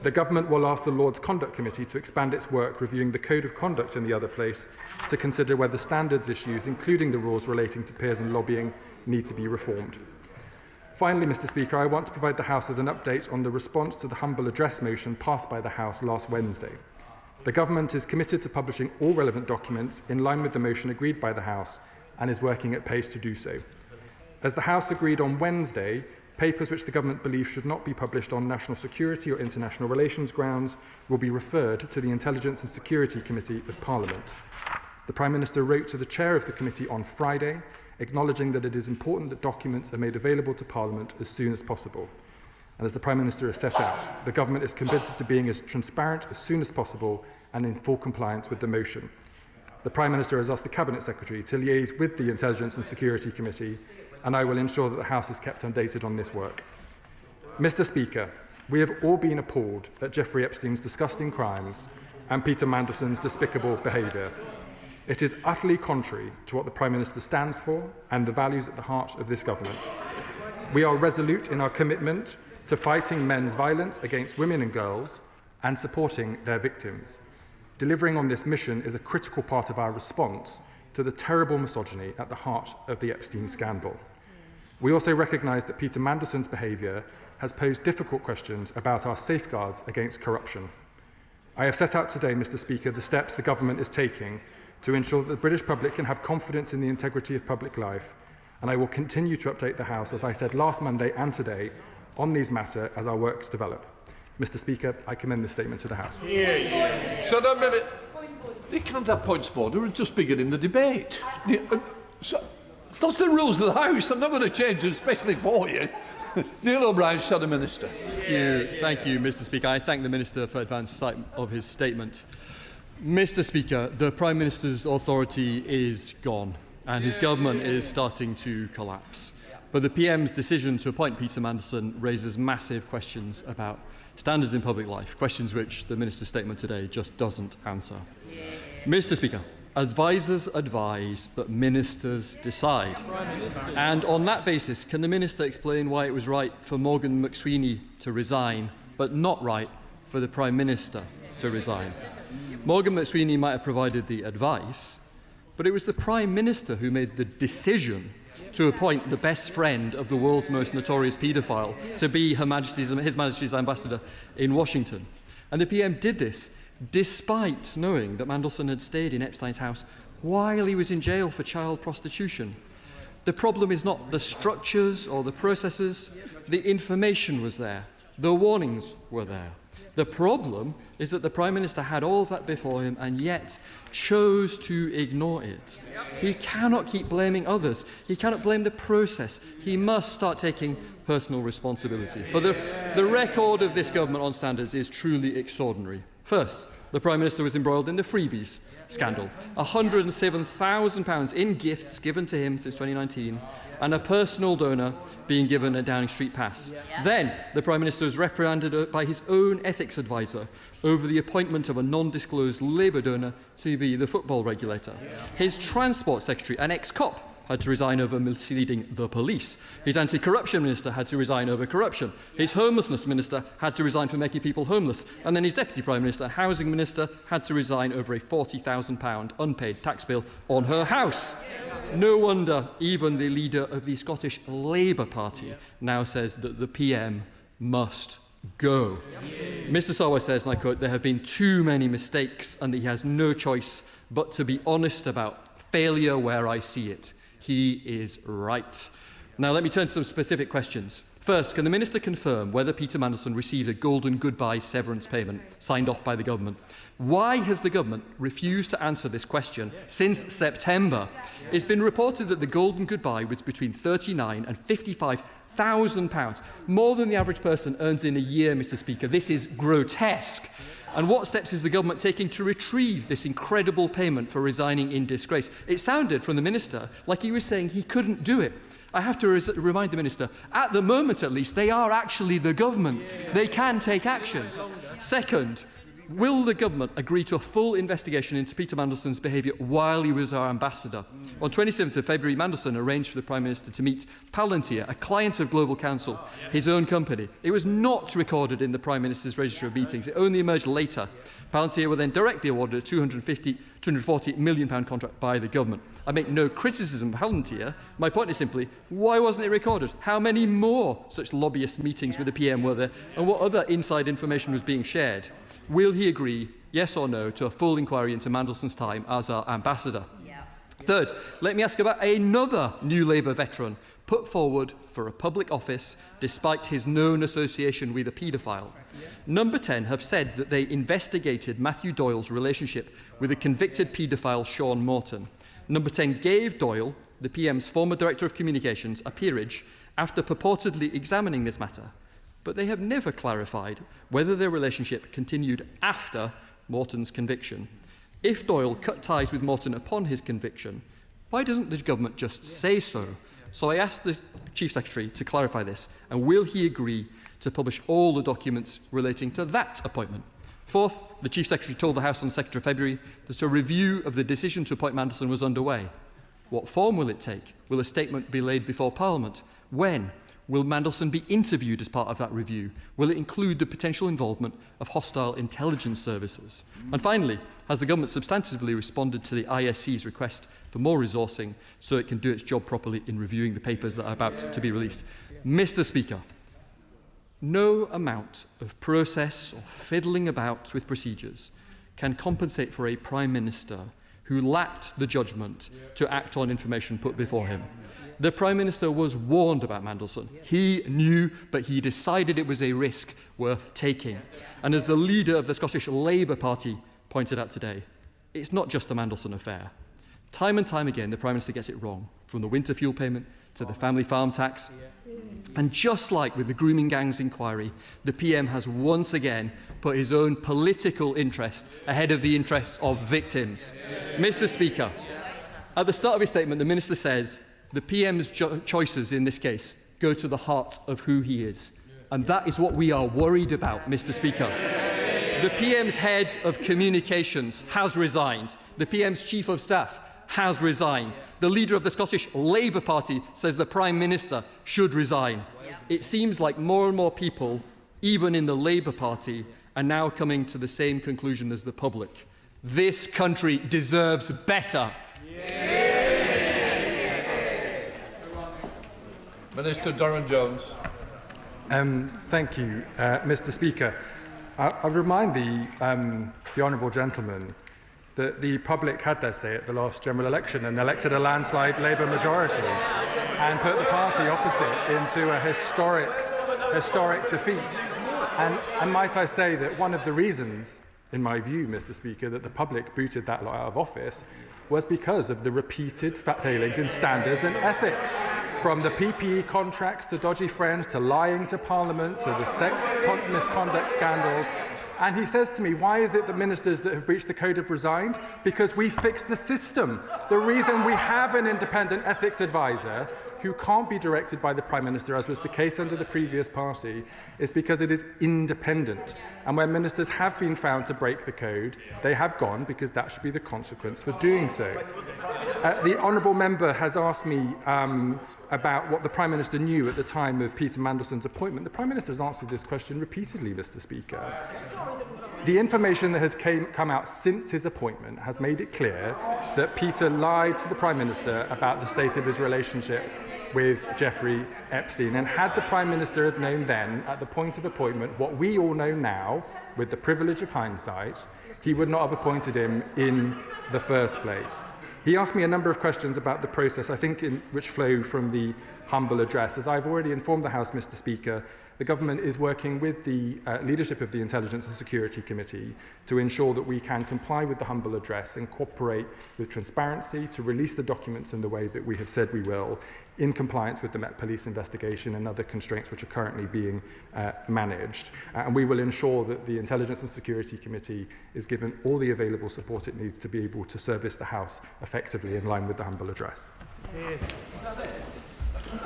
the government will ask the Lords Conduct Committee to expand its work reviewing the Code of Conduct in the other place to consider whether standards issues, including the rules relating to peers and lobbying, need to be reformed. Finally, Mr. Speaker, I want to provide the House with an update on the response to the humble address motion passed by the House last Wednesday. The government is committed to publishing all relevant documents in line with the motion agreed by the House and is working at pace to do so. As the House agreed on Wednesday, papers which the government believes should not be published on national security or international relations grounds will be referred to the Intelligence and Security Committee of Parliament. The Prime Minister wrote to the chair of the committee on Friday, acknowledging that it is important that documents are made available to Parliament as soon as possible. And as the Prime Minister has set out, the government is committed to being as transparent as soon as possible and in full compliance with the motion. The Prime Minister has asked the Cabinet Secretary to liaise with the Intelligence and Security Committee and I will ensure that the House is kept updated on this work. Mr. Speaker, we have all been appalled at Jeffrey Epstein's disgusting crimes and Peter Mandelson's despicable behaviour. It is utterly contrary to what the Prime Minister stands for and the values at the heart of this government. We are resolute in our commitment to fighting men's violence against women and girls and supporting their victims. Delivering on this mission is a critical part of our response to the terrible misogyny at the heart of the Epstein scandal. We also recognise that Peter Mandelson's behaviour has posed difficult questions about our safeguards against corruption. I have set out today, Mr. Speaker, the steps the government is taking to ensure that the British public can have confidence in the integrity of public life, and I will continue to update the House, as I said last Monday and today, on these matters as our works develop. Mr. Speaker, I commend this statement to the House. Shut up a minute. You can't have points of order and just beginning the debate. That's the rules of the House. I'm not going to change it, especially for you. Neil O'Brien, Shadow Minister. Thank you, Mr. Speaker. I thank the Minister for advance sight of his statement. Mr. Speaker, the Prime Minister's authority is gone and his government is starting to collapse. But the PM's decision to appoint Peter Mandelson raises massive questions about standards in public life, questions which the Minister's statement today just doesn't answer. Mr. Speaker, advisers advise, but ministers decide. And on that basis, can the Minister explain why it was right for Morgan McSweeney to resign, but not right for the Prime Minister to resign? Morgan McSweeney might have provided the advice, but it was the Prime Minister who made the decision to appoint the best friend of the world's most notorious paedophile to be His Majesty's ambassador in Washington. And the PM did this despite knowing that Mandelson had stayed in Epstein's house while he was in jail for child prostitution. The problem is not the structures or the processes. The information was there. The warnings were there. The problem is that the Prime Minister had all of that before him and yet chose to ignore it. He cannot keep blaming others. He cannot blame the process. He must start taking personal responsibility. For the record of this government on standards is truly extraordinary. First, the Prime Minister was embroiled in the freebies scandal. £107,000 in gifts given to him since 2019 and a personal donor being given a Downing Street pass. Then the Prime Minister was reprimanded by his own ethics advisor over the appointment of a non-disclosed Labour donor to be the football regulator. His Transport Secretary, an ex-cop, had to resign over misleading the police. His anti-corruption minister had to resign over corruption. His homelessness minister had to resign for making people homeless. And then his deputy prime minister, housing minister, had to resign over a £40,000 unpaid tax bill on her house. No wonder even the leader of the Scottish Labour Party now says that the PM must go. Mr. Sarwar says, and I quote, "There have been too many mistakes and that he has no choice but to be honest about failure where I see it." He is right. Now let me turn to some specific questions. First, can the Minister confirm whether Peter Mandelson received a golden goodbye severance payment signed off by the government? Why has the government refused to answer this question since September? It's been reported that the golden goodbye was between £39,000 and £55,000, more than the average person earns in a year, Mr. Speaker. This is grotesque. And what steps is the government taking to retrieve this incredible payment for resigning in disgrace? It sounded from the Minister like he was saying he couldn't do it. I have to remind the Minister, at the moment at least, they are actually the government. They can take action. Second, will the government agree to a full investigation into Peter Mandelson's behaviour while he was our ambassador? On 27th of February, Mandelson arranged for the Prime Minister to meet Palantir, a client of Global Counsel, his own company. It was not recorded in the Prime Minister's register of meetings. It only emerged later. Palantir were then directly awarded a £240 million contract by the government. I make no criticism of Palantir. My point is simply, why wasn't it recorded? How many more such lobbyist meetings with the PM were there? And what other inside information was being shared? Will he agree, yes or no, to a full inquiry into Mandelson's time as our ambassador? Third, let me ask about another New Labour veteran put forward for a public office despite his known association with a paedophile. Number 10 have said that they investigated Matthew Doyle's relationship with a convicted paedophile, Sean Morton. Number 10 gave Doyle, the PM's former Director of Communications, a peerage after purportedly examining this matter. But they have never clarified whether their relationship continued after Morton's conviction. If Doyle cut ties with Morton upon his conviction, why doesn't the government just say so? So I asked the Chief Secretary to clarify this, and will he agree to publish all the documents relating to that appointment? Fourth, the Chief Secretary told the House on the 2nd of February that a review of the decision to appoint Mandelson was underway. What form will it take? Will a statement be laid before Parliament? When? Will Mandelson be interviewed as part of that review? Will it include the potential involvement of hostile intelligence services? And finally, has the government substantively responded to the ISC's request for more resourcing so it can do its job properly in reviewing the papers that are about to be released? Mr. Speaker, no amount of process or fiddling about with procedures can compensate for a Prime Minister who lacked the judgment to act on information put before him. The Prime Minister was warned about Mandelson. He knew, but he decided it was a risk worth taking. And as the leader of the Scottish Labour Party pointed out today, it's not just the Mandelson affair. Time and time again, the Prime Minister gets it wrong, from the winter fuel payment to the family farm tax. And just like with the grooming gangs inquiry, the PM has once again put his own political interest ahead of the interests of victims. Mr. Speaker, at the start of his statement, the Minister says the PM's choices in this case go to the heart of who he is. And that is what we are worried about, Mr. Speaker. The PM's head of communications has resigned. The PM's chief of staff has resigned. The leader of the Scottish Labour Party says the Prime Minister should resign. It seems like more and more people, even in the Labour Party, are now coming to the same conclusion as the public. This country deserves better. Minister Durham-Jones. Thank you, Mr. Speaker. I'll remind the honourable gentleman that the public had their say at the last general election and elected a landslide Labour majority and put the party opposite into a historic defeat. And might I say that one of the reasons, in my view, Mr. Speaker, that the public booted that lot out of office was because of the repeated failings in standards and ethics, from the PPE contracts to dodgy friends to lying to Parliament to the sex misconduct scandals. And he says to me, why is it that ministers that have breached the code have resigned? Because we fixed the system. The reason we have an independent ethics advisor who can't be directed by the Prime Minister, as was the case under the previous party, is because it is independent. And when ministers have been found to break the code, they have gone, because that should be the consequence for doing so. The honourable member has asked me about what the Prime Minister knew at the time of Peter Mandelson's appointment. The Prime Minister has answered this question repeatedly, Mr. Speaker. The information that has come out since his appointment has made it clear that Peter lied to the Prime Minister about the state of his relationship with Jeffrey Epstein. And had the Prime Minister have known then, at the point of appointment, what we all know now, with the privilege of hindsight, he would not have appointed him in the first place. He asked me a number of questions about the process, I think, which flow from the humble address. As I've already informed the House, Mr. Speaker, the government is working with the leadership of the Intelligence and Security Committee to ensure that we can comply with the humble address and cooperate with transparency to release the documents in the way that we have said we will, in compliance with the Met Police investigation and other constraints which are currently being managed. And we will ensure that the Intelligence and Security Committee is given all the available support it needs to be able to service the House effectively in line with the humble address.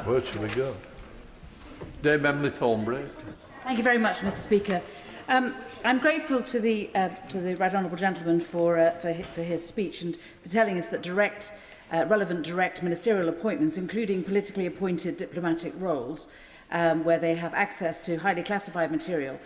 Where should we go? Dame Emily Thornbury. Thank you very much, Mr. Speaker. I'm grateful to the right honourable gentleman for his speech and for telling us that relevant direct ministerial appointments, including politically appointed diplomatic roles, where they have access to highly classified material,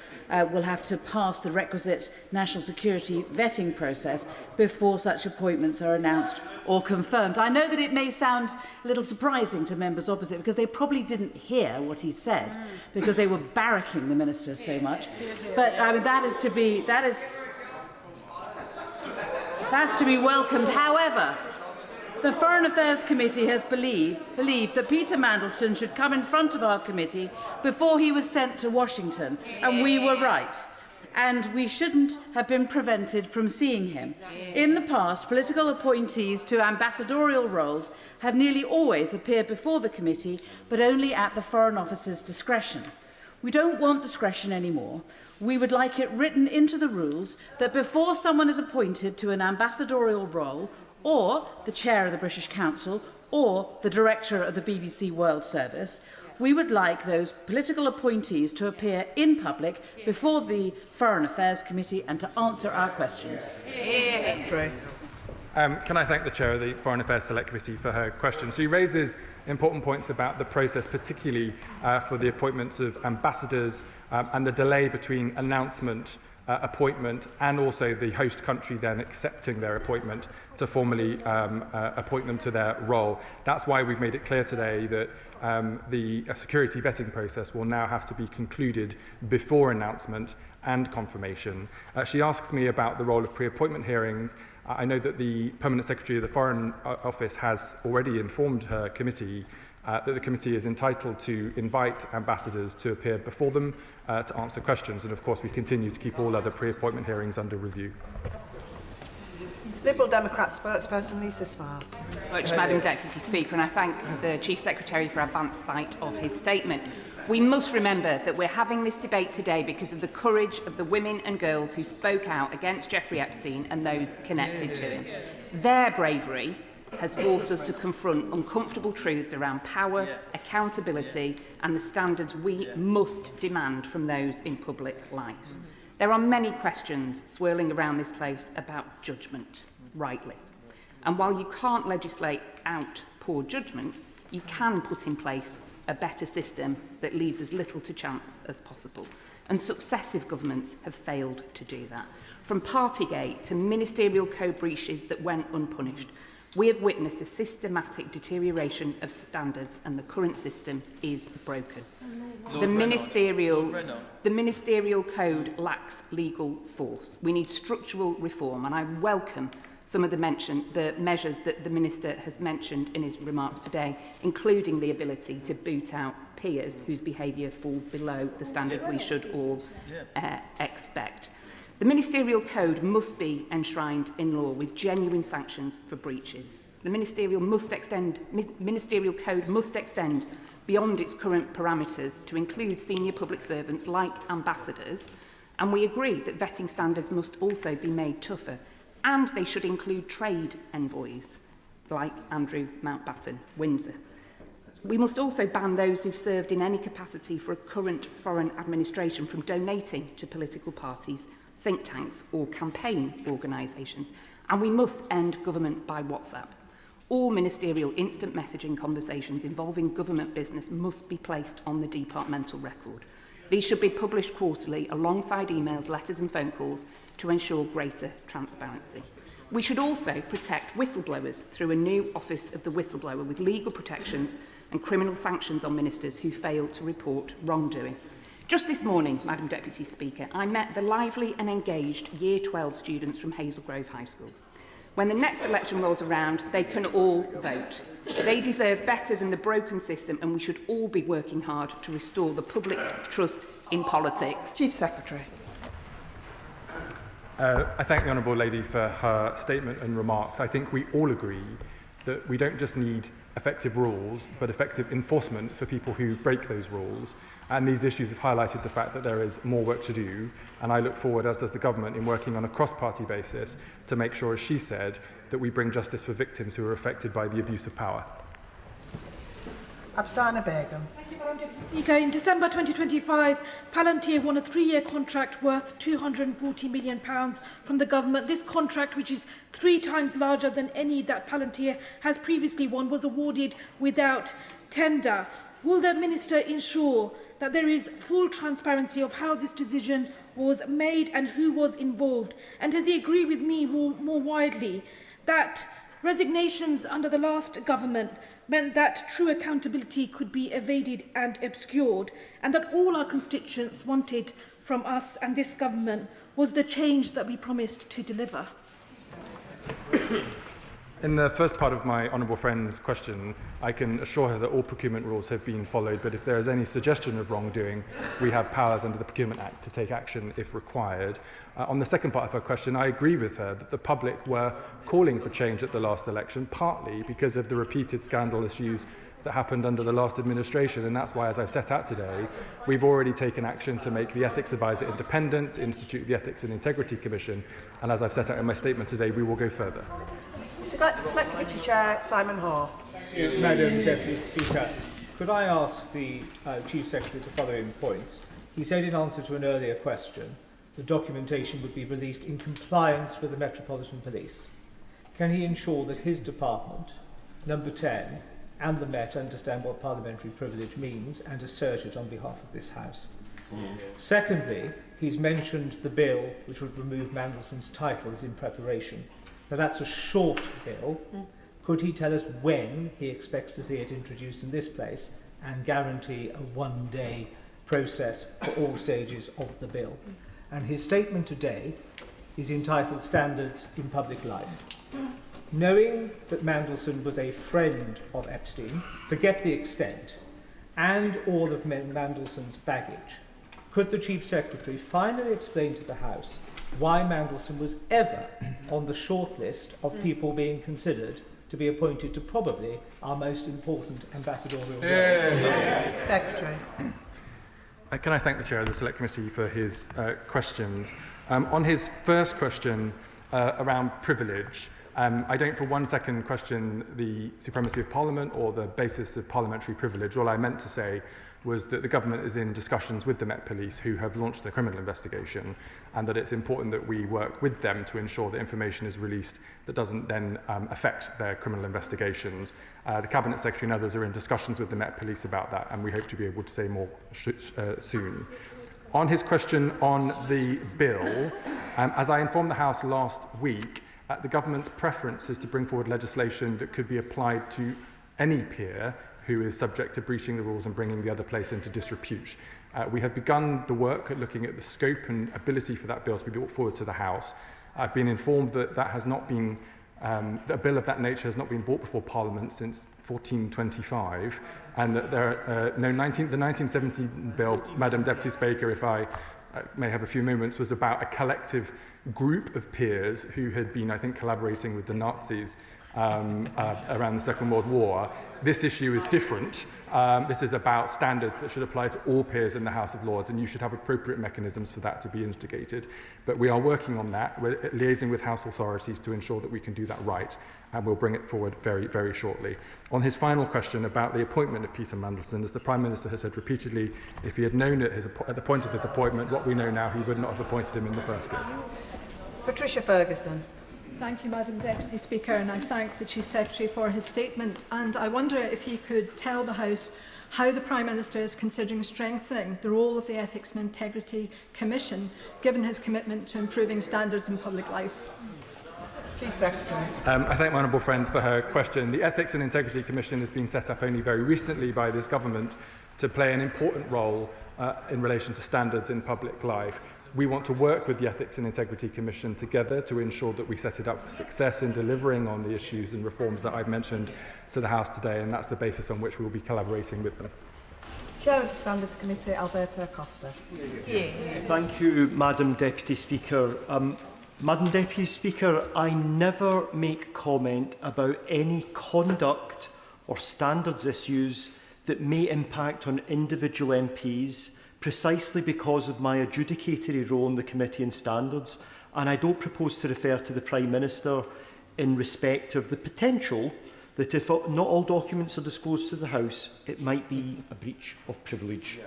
will have to pass the requisite national security vetting process before such appointments are announced or confirmed. I know that it may sound a little surprising to members opposite because they probably didn't hear what he said because they were barracking the minister so much. But I mean, that's to be welcomed. However, the Foreign Affairs Committee has believed that Peter Mandelson should come in front of our committee before he was sent to Washington, and we were right. And we shouldn't have been prevented from seeing him. In the past, political appointees to ambassadorial roles have nearly always appeared before the committee, but only at the Foreign Office's discretion. We don't want discretion anymore. We would like it written into the rules that before someone is appointed to an ambassadorial role, or the chair of the British Council, or the director of the BBC World Service, we would like those political appointees to appear in public before the Foreign Affairs Committee and to answer our questions. Can I thank the Chair of the Foreign Affairs Select Committee for her question? She raises important points about the process, particularly for the appointments of ambassadors and the delay between announcement, appointment, and also the host country then accepting their appointment to formally appoint them to their role. That's why we've made it clear today that the security vetting process will now have to be concluded before announcement and confirmation. She asks me about the role of pre-appointment hearings. I know that the Permanent Secretary of the Foreign Office has already informed her committee that the committee is entitled to invite ambassadors to appear before them to answer questions, and of course we continue to keep all other pre-appointment hearings under review. Liberal Democrat spokesperson Lisa Smart. Much, Madam Deputy Speaker, and I thank the Chief Secretary for advance sight of his statement. We must remember that we're having this debate today because of the courage of the women and girls who spoke out against Jeffrey Epstein and those connected to him. Their bravery has forced us to confront uncomfortable truths around power, accountability and the standards we must demand from those in public life. There are many questions swirling around this place about judgment, rightly. And while you can't legislate out poor judgment, you can put in place a better system that leaves as little to chance as possible. And successive governments have failed to do that. From Partygate to ministerial code breaches that went unpunished, we have witnessed a systematic deterioration of standards and the current system is broken. The ministerial code lacks legal force. We need structural reform, and I welcome some of the measures that the Minister has mentioned in his remarks today, including the ability to boot out peers whose behaviour falls below the standard we should all expect. The ministerial code must be enshrined in law with genuine sanctions for breaches. The ministerial code must extend beyond its current parameters to include senior public servants like ambassadors, and we agree that vetting standards must also be made tougher, and they should include trade envoys like Andrew Mountbatten, Windsor. We must also ban those who've served in any capacity for a current foreign administration from donating to political parties, think tanks or campaign organisations, and we must end government by WhatsApp. All ministerial instant messaging conversations involving government business must be placed on the departmental record. These should be published quarterly alongside emails, letters and phone calls to ensure greater transparency. We should also protect whistleblowers through a new Office of the Whistleblower with legal protections and criminal sanctions on ministers who fail to report wrongdoing. Just this morning, Madam Deputy Speaker, I met the lively and engaged Year 12 students from Hazel Grove High School. When the next election rolls around, they can all vote. They deserve better than the broken system, and we should all be working hard to restore the public's trust in politics. Chief Secretary. I thank the Honourable Lady for her statement and remarks. I think we all agree that we don't just need effective rules, but effective enforcement for people who break those rules. And these issues have highlighted the fact that there is more work to do. And I look forward, as does the government, in working on a cross-party basis to make sure, as she said, that we bring justice for victims who are affected by the abuse of power. Afsana Begum. Thank you, Madam Deputy Speaker. In December 2025, Palantir won a 3-year contract worth £240 million from the government. This contract, which is 3 times larger than any that Palantir has previously won, was awarded without tender. Will the Minister ensure that there is full transparency of how this decision was made and who was involved? And does he agree with me more widely that resignations under the last government meant that true accountability could be evaded and obscured, and that all our constituents wanted from us and this government was the change that we promised to deliver? In the first part of my honourable friend's question, I can assure her that all procurement rules have been followed, but if there is any suggestion of wrongdoing, we have powers under the Procurement Act to take action if required. On the second part of her question, I agree with her that the public were calling for change at the last election, partly because of the repeated scandal issues that happened under the last administration, and that's why, as I've set out today, we've already taken action to make the Ethics Advisor independent, institute the Ethics and Integrity Commission, and as I've set out in my statement today, we will go further. Select Committee Chair Simon Hoare. Madam Deputy Speaker, could I ask the Chief Secretary the following points? He said in answer to an earlier question the documentation would be released in compliance with the Metropolitan Police. Can he ensure that his department, number 10, and the Met understand what parliamentary privilege means and assert it on behalf of this House? Secondly, he's mentioned the bill which would remove Mandelson's title is in preparation. Now that's a short bill. Could he tell us when he expects to see it introduced in this place and guarantee a one-day process for all stages of the bill? And his statement today is entitled Standards in Public Life. Knowing that Mandelson was a friend of Epstein, forget the extent, and all of Mandelson's baggage, could the Chief Secretary finally explain to the House why Mandelson was ever on the short list of people being considered to be appointed to probably our most important ambassadorial role? Secretary. Can I thank the Chair of the Select Committee for his questions? On his first question around privilege, I don't for 1 second question the supremacy of Parliament or the basis of parliamentary privilege. All I meant to say was that the government is in discussions with the Met Police, who have launched a criminal investigation, and that it's important that we work with them to ensure that information is released that doesn't then affect their criminal investigations. The Cabinet Secretary and others are in discussions with the Met Police about that, and we hope to be able to say more soon. On his question on the bill, as I informed the House last week, the government's preference is to bring forward legislation that could be applied to any peer who is subject to breaching the rules and bringing the other place into disrepute. We have begun the work at looking at the scope and ability for that bill to be brought forward to the House. I've been informed that that has not been, that a bill of that nature has not been brought before Parliament since 1425, and that there are the 1970 bill, Madam Deputy Speaker, if I may have a few moments, was about a collective group of peers who had been, I think, collaborating with the Nazis around the Second World War. This issue is different. This is about standards that should apply to all peers in the House of Lords, and you should have appropriate mechanisms for that to be instigated. But we are working on that. We're liaising with House authorities to ensure that we can do that right, and we'll bring it forward very, very shortly. On his final question about the appointment of Peter Mandelson, as the Prime Minister has said repeatedly, if he had known at the point of his appointment what we know now, he would not have appointed him in the first place. Patricia Ferguson. Thank you, Madam Deputy Speaker, and I thank the Chief Secretary for his statement. And I wonder if he could tell the House how the Prime Minister is considering strengthening the role of the Ethics and Integrity Commission, given his commitment to improving standards in public life. Chief Secretary. I thank my honourable friend for her question. The Ethics and Integrity Commission has been set up only very recently by this government to play an important role in relation to standards in public life. We want to work with the Ethics and Integrity Commission together to ensure that we set it up for success in delivering on the issues and reforms that I've mentioned to the House today, and that's the basis on which we will be collaborating with them. Chair of the Standards Committee, Alberto Acosta. Thank you, Madam Deputy Speaker. Madam Deputy Speaker, I never make comment about any conduct or standards issues that may impact on individual MPs precisely because of my adjudicatory role in the Committee on Standards, and I don't propose to refer to the Prime Minister in respect of the potential that if not all documents are disclosed to the House, it might be a breach of privilege.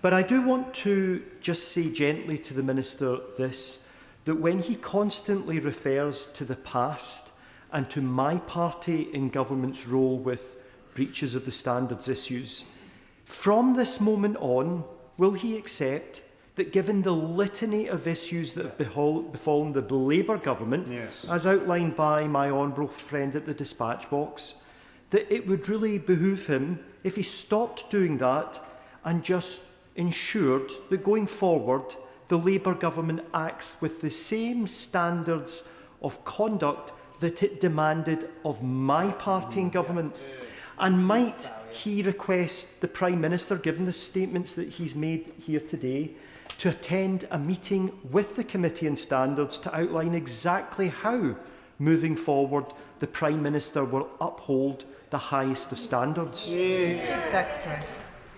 But I do want to just say gently to the Minister this, that when he constantly refers to the past and to my party in government's role with breaches of the standards issues, from this moment on, will he accept that given the litany of issues that have befallen the Labour government, as outlined by my honourable friend at the dispatch box, that it would really behove him if he stopped doing that and just ensured that going forward the Labour government acts with the same standards of conduct that it demanded of my party in government? And might he request the Prime Minister, given the statements that he's made here today, to attend a meeting with the Committee on Standards to outline exactly how, moving forward, the Prime Minister will uphold the highest of standards? Chief Secretary.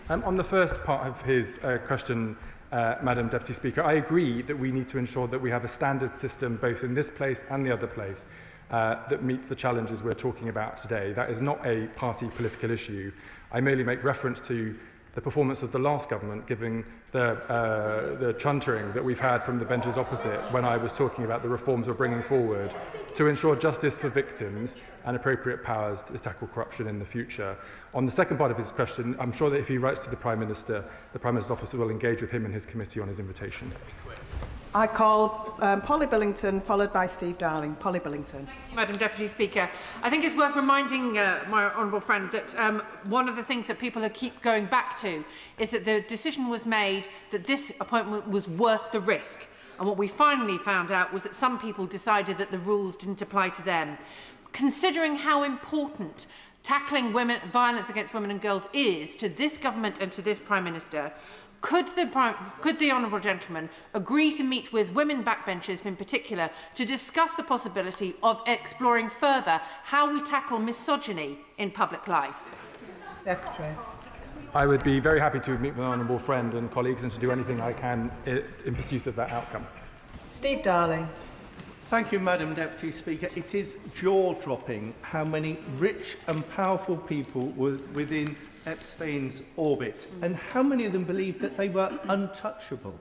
On the first part of his question, Madam Deputy Speaker, I agree that we need to ensure that we have a standard system both in this place and the other place. that meets the challenges we're talking about today. That is not a party political issue. I merely make reference to the performance of the last government, given the chuntering that we've had from the benches opposite when I was talking about the reforms we're bringing forward to ensure justice for victims and appropriate powers to tackle corruption in the future. On the second part of his question, I'm sure that if he writes to the Prime Minister's office will engage with him and his committee on his invitation. I call Polly Billington, followed by Steve Darling. Polly Billington. Madam Deputy Speaker, I think it's worth reminding my honourable friend that one of the things that people keep going back to is that the decision was made that this appointment was worth the risk. And what we finally found out was that some people decided that the rules didn't apply to them. Considering how important tackling violence against women and girls is to this government and to this Prime Minister, could the honourable gentleman agree to meet with women backbenchers in particular to discuss the possibility of exploring further how we tackle misogyny in public life? Secretary. I would be very happy to meet with my honourable friend and colleagues and to do anything I can in pursuit of that outcome. Steve Darling. Thank you, Madam Deputy Speaker. It is jaw-dropping how many rich and powerful people were within Epstein's orbit and how many of them believed that they were untouchable.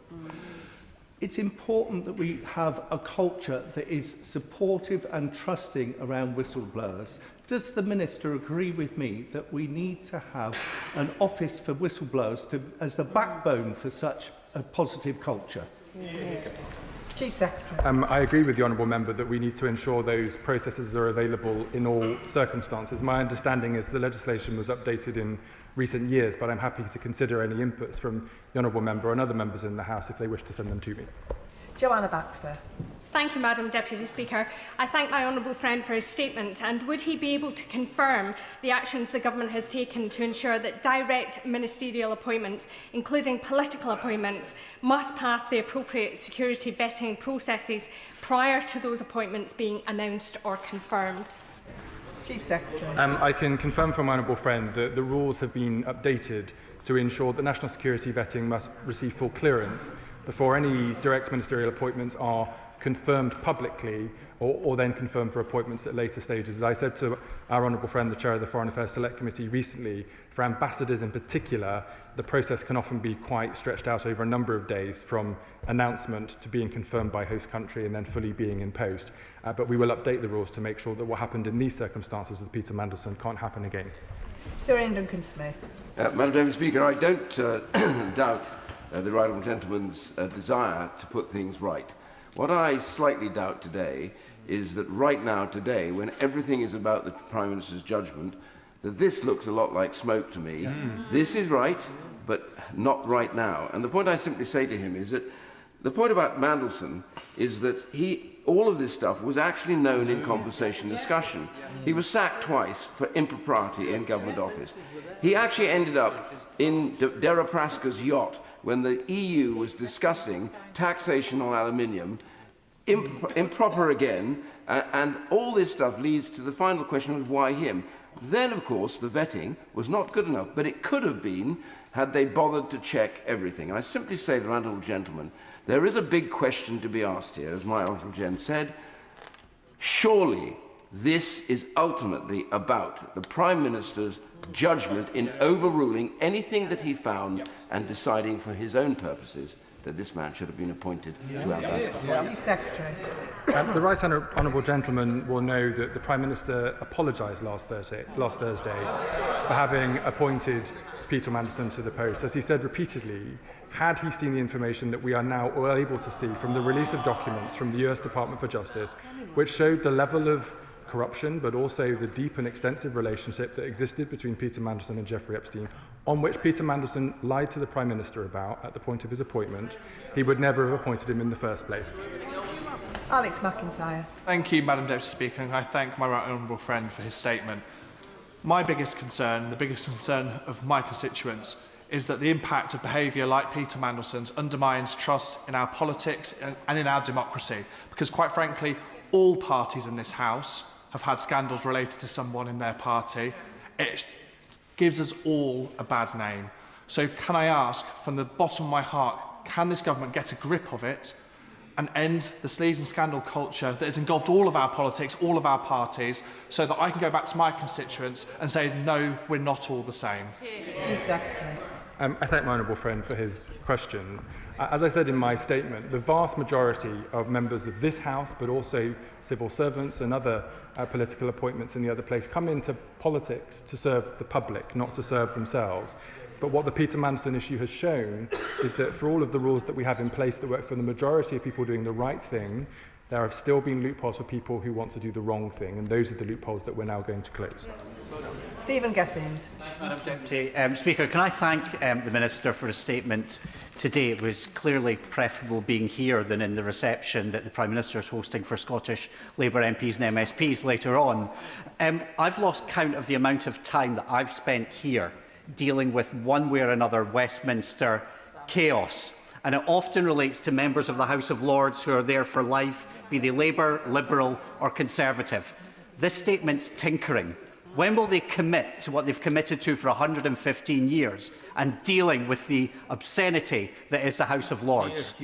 It's important that we have a culture that is supportive and trusting around whistleblowers. Does the Minister agree with me that we need to have an office for whistleblowers as the backbone for such a positive culture? Yes. Chief Secretary. I agree with the honourable member that we need to ensure those processes are available in all circumstances. My understanding is the legislation was updated in recent years, but I'm happy to consider any inputs from the honourable member and other members in the House if they wish to send them to me. Joanna Baxter. Thank you, Madam Deputy Speaker. I thank my honourable friend for his statement, and would he be able to confirm the actions the government has taken to ensure that direct ministerial appointments, including political appointments, must pass the appropriate security vetting processes prior to those appointments being announced or confirmed? Chief Secretary. I can confirm from my honourable friend that the rules have been updated to ensure that national security vetting must receive full clearance before any direct ministerial appointments are confirmed publicly or then confirmed for appointments at later stages. As I said to our honourable friend, the Chair of the Foreign Affairs Select Committee recently, for ambassadors in particular, the process can often be quite stretched out over a number of days from announcement to being confirmed by host country and then fully being in post. But we will update the rules to make sure that what happened in these circumstances with Peter Mandelson can't happen again. Sir Ian Duncan-Smith. Madam Deputy Speaker, I don't doubt the right honourable gentleman's desire to put things right. What I slightly doubt today is that right now, today, when everything is about the Prime Minister's judgment, that this looks a lot like smoke to me. This is right, but not right now. And the point I simply say to him is that the point about Mandelson is that all of this stuff was actually known in conversation discussion. He was sacked twice for impropriety in government office. He actually ended up in Deripaska's yacht when the EU was discussing taxation on aluminium, improper again, and all this stuff leads to the final question of why him. Then, of course, the vetting was not good enough, but it could have been had they bothered to check everything. And I simply say to the honourable gentleman, there is a big question to be asked here, as my honourable gent said. Surely this is ultimately about the Prime Minister's judgment in overruling anything that he found and deciding for his own purposes that this man should have been appointed to ambassador. Secretary. The right honourable gentleman will know that the Prime Minister apologised last Thursday for having appointed Peter Mandelson to the post. As he said repeatedly, had he seen the information that we are now all able to see from the release of documents from the US Department for Justice, which showed the level of corruption, but also the deep and extensive relationship that existed between Peter Mandelson and Jeffrey Epstein, on which Peter Mandelson lied to the Prime Minister about at the point of his appointment, he would never have appointed him in the first place. Alex McIntyre. Thank you, Madam Deputy Speaker, and I thank my right honourable friend for his statement. My biggest concern, the biggest concern of my constituents, is that the impact of behaviour like Peter Mandelson's undermines trust in our politics and in our democracy, because quite frankly, all parties in this House have had scandals related to someone in their party. It gives us all a bad name. So can I ask, from the bottom of my heart, can this government get a grip of it and end the sleaze and scandal culture that has engulfed all of our politics, all of our parties, so that I can go back to my constituents and say, no, we're not all the same. I thank my honourable friend for his question. As I said in my statement, the vast majority of members of this House, but also civil servants and other political appointments in the other place, come into politics to serve the public, not to serve themselves. But what the Peter Mandelson issue has shown is that for all of the rules that we have in place that work for the majority of people doing the right thing, there have still been loopholes for people who want to do the wrong thing, and those are the loopholes that we're now going to close. Stephen Gethins. Madam Deputy Speaker, can I thank the Minister for his statement today? It was clearly preferable being here than in the reception that the Prime Minister is hosting for Scottish Labour MPs and MSPs later on. I've lost count of the amount of time that I've spent here dealing with one way or another Westminster chaos. And it often relates to members of the House of Lords who are there for life, be they Labour, Liberal or Conservative. This statement's tinkering. When will they commit to what they've committed to for 115 years and dealing with the obscenity that is the House of Lords?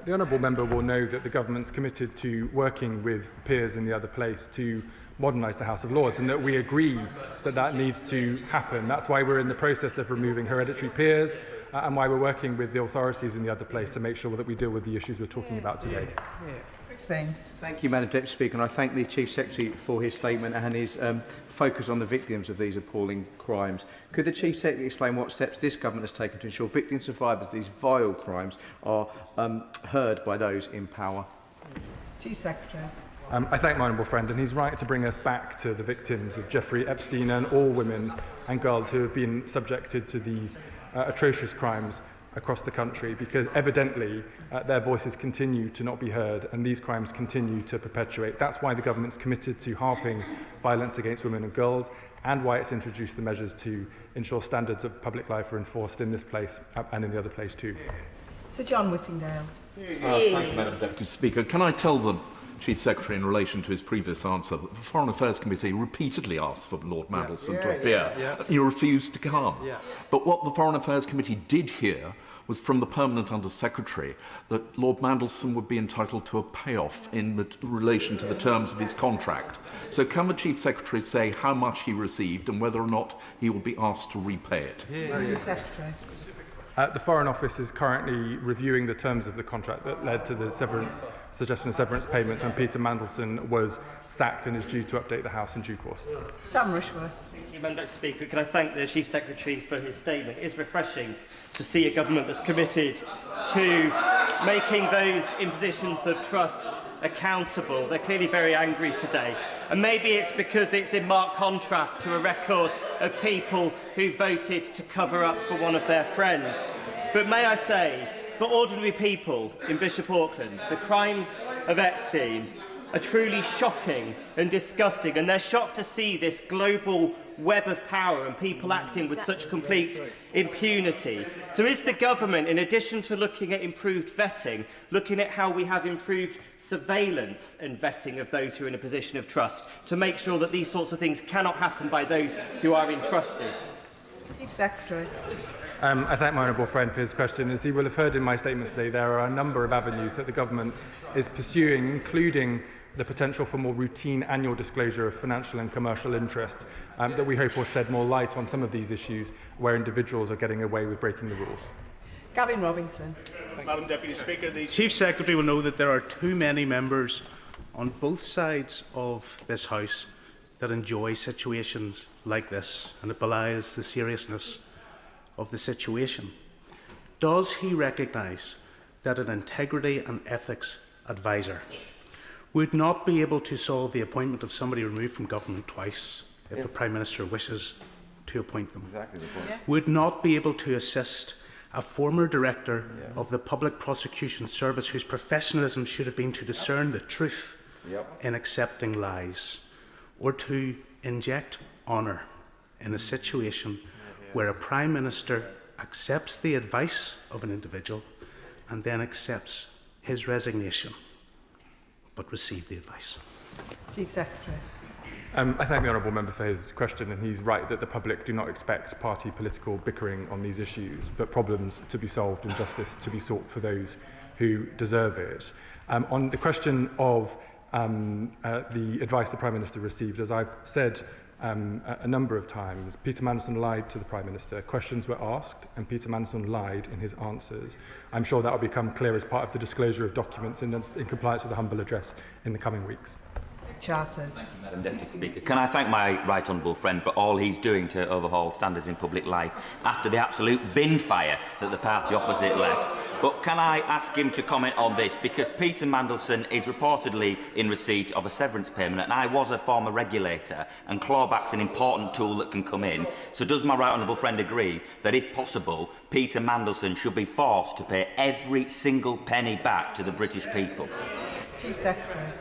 The honourable member will know that the government's committed to working with peers in the other place to modernise the House of Lords, and that we agree that that needs to happen. That's why we're in the process of removing hereditary peers and why we're working with the authorities in the other place to make sure that we deal with the issues we're talking about today. Thank you, Madam Deputy Speaker, and I thank the Chief Secretary for his statement and his focus on the victims of these appalling crimes. Could the Chief Secretary explain what steps this government has taken to ensure victim survivors of these vile crimes are heard by those in power? Chief Secretary. I thank my honourable friend, and he's right to bring us back to the victims of Jeffrey Epstein and all women and girls who have been subjected to these atrocious crimes across the country, because evidently their voices continue to not be heard and these crimes continue to perpetuate. That's why the government's committed to halving violence against women and girls, and why it's introduced the measures to ensure standards of public life are enforced in this place and in the other place too. Sir John Whittingdale. Thank you, Madam Deputy Speaker. Can I tell the Chief Secretary, in relation to his previous answer, that the Foreign Affairs Committee repeatedly asked for Lord Mandelson to appear. You refused to come. But what the Foreign Affairs Committee did hear was from the Permanent Under-Secretary that Lord Mandelson would be entitled to a payoff in relation to the terms of his contract. So can the Chief Secretary say how much he received and whether or not he will be asked to repay it? The Foreign Office is currently reviewing the terms of the contract that led to the suggestion of severance payments when Peter Mandelson was sacked, and is due to update the House in due course. Sam Rushworth. Thank you, Madam Speaker. Can I thank the Chief Secretary for his statement? It's refreshing to see a government that's committed to making those in positions of trust accountable. They're clearly very angry today. And maybe it's because it's in marked contrast to a record of people who voted to cover up for one of their friends. But may I say, for ordinary people in Bishop Auckland, the crimes of Epstein are truly shocking and disgusting, and they're shocked to see this global web of power and people acting with such complete impunity. So is the government, in addition to looking at improved vetting, looking at how we have improved surveillance and vetting of those who are in a position of trust to make sure that these sorts of things cannot happen by those who are entrusted? Chief Secretary. I thank my honourable friend for his question. As he will have heard in my statement today, there are a number of avenues that the government is pursuing, including the potential for more routine annual disclosure of financial and commercial interests that we hope will shed more light on some of these issues where individuals are getting away with breaking the rules. Gavin Robinson. Madam Deputy Speaker, the Chief Secretary will know that there are too many members on both sides of this House that enjoy situations like this, and it belies the seriousness of the situation. Does he recognise that an integrity and ethics advisor would not be able to solve the appointment of somebody removed from government twice if the Prime Minister wishes to appoint them? Exactly the point. Would not be able to assist a former director of the Public Prosecution Service whose professionalism should have been to discern the truth in accepting lies, or to inject honour in a situation where a Prime Minister accepts the advice of an individual and then accepts his resignation, but receive the advice? Chief Secretary. I thank the honourable member for his question, and he's right that the public do not expect party political bickering on these issues, but problems to be solved and justice to be sought for those who deserve it. On the question of the advice the Prime Minister received, as I've said a number of times, Peter Mandelson lied to the Prime Minister. Questions were asked, and Peter Mandelson lied in his answers. I'm sure that will become clear as part of the disclosure of documents in compliance with the humble address in the coming weeks. Charters. Thank you, Madam Deputy Speaker. Can I thank my right honourable friend for all he's doing to overhaul standards in public life after the absolute bin fire that the party opposite left? But can I ask him to comment on this? Because Peter Mandelson is reportedly in receipt of a severance payment, and I was a former regulator, and clawback's an important tool that can come in. So does my right honourable friend agree that, if possible, Peter Mandelson should be forced to pay every single penny back to the British people? Chief Secretary.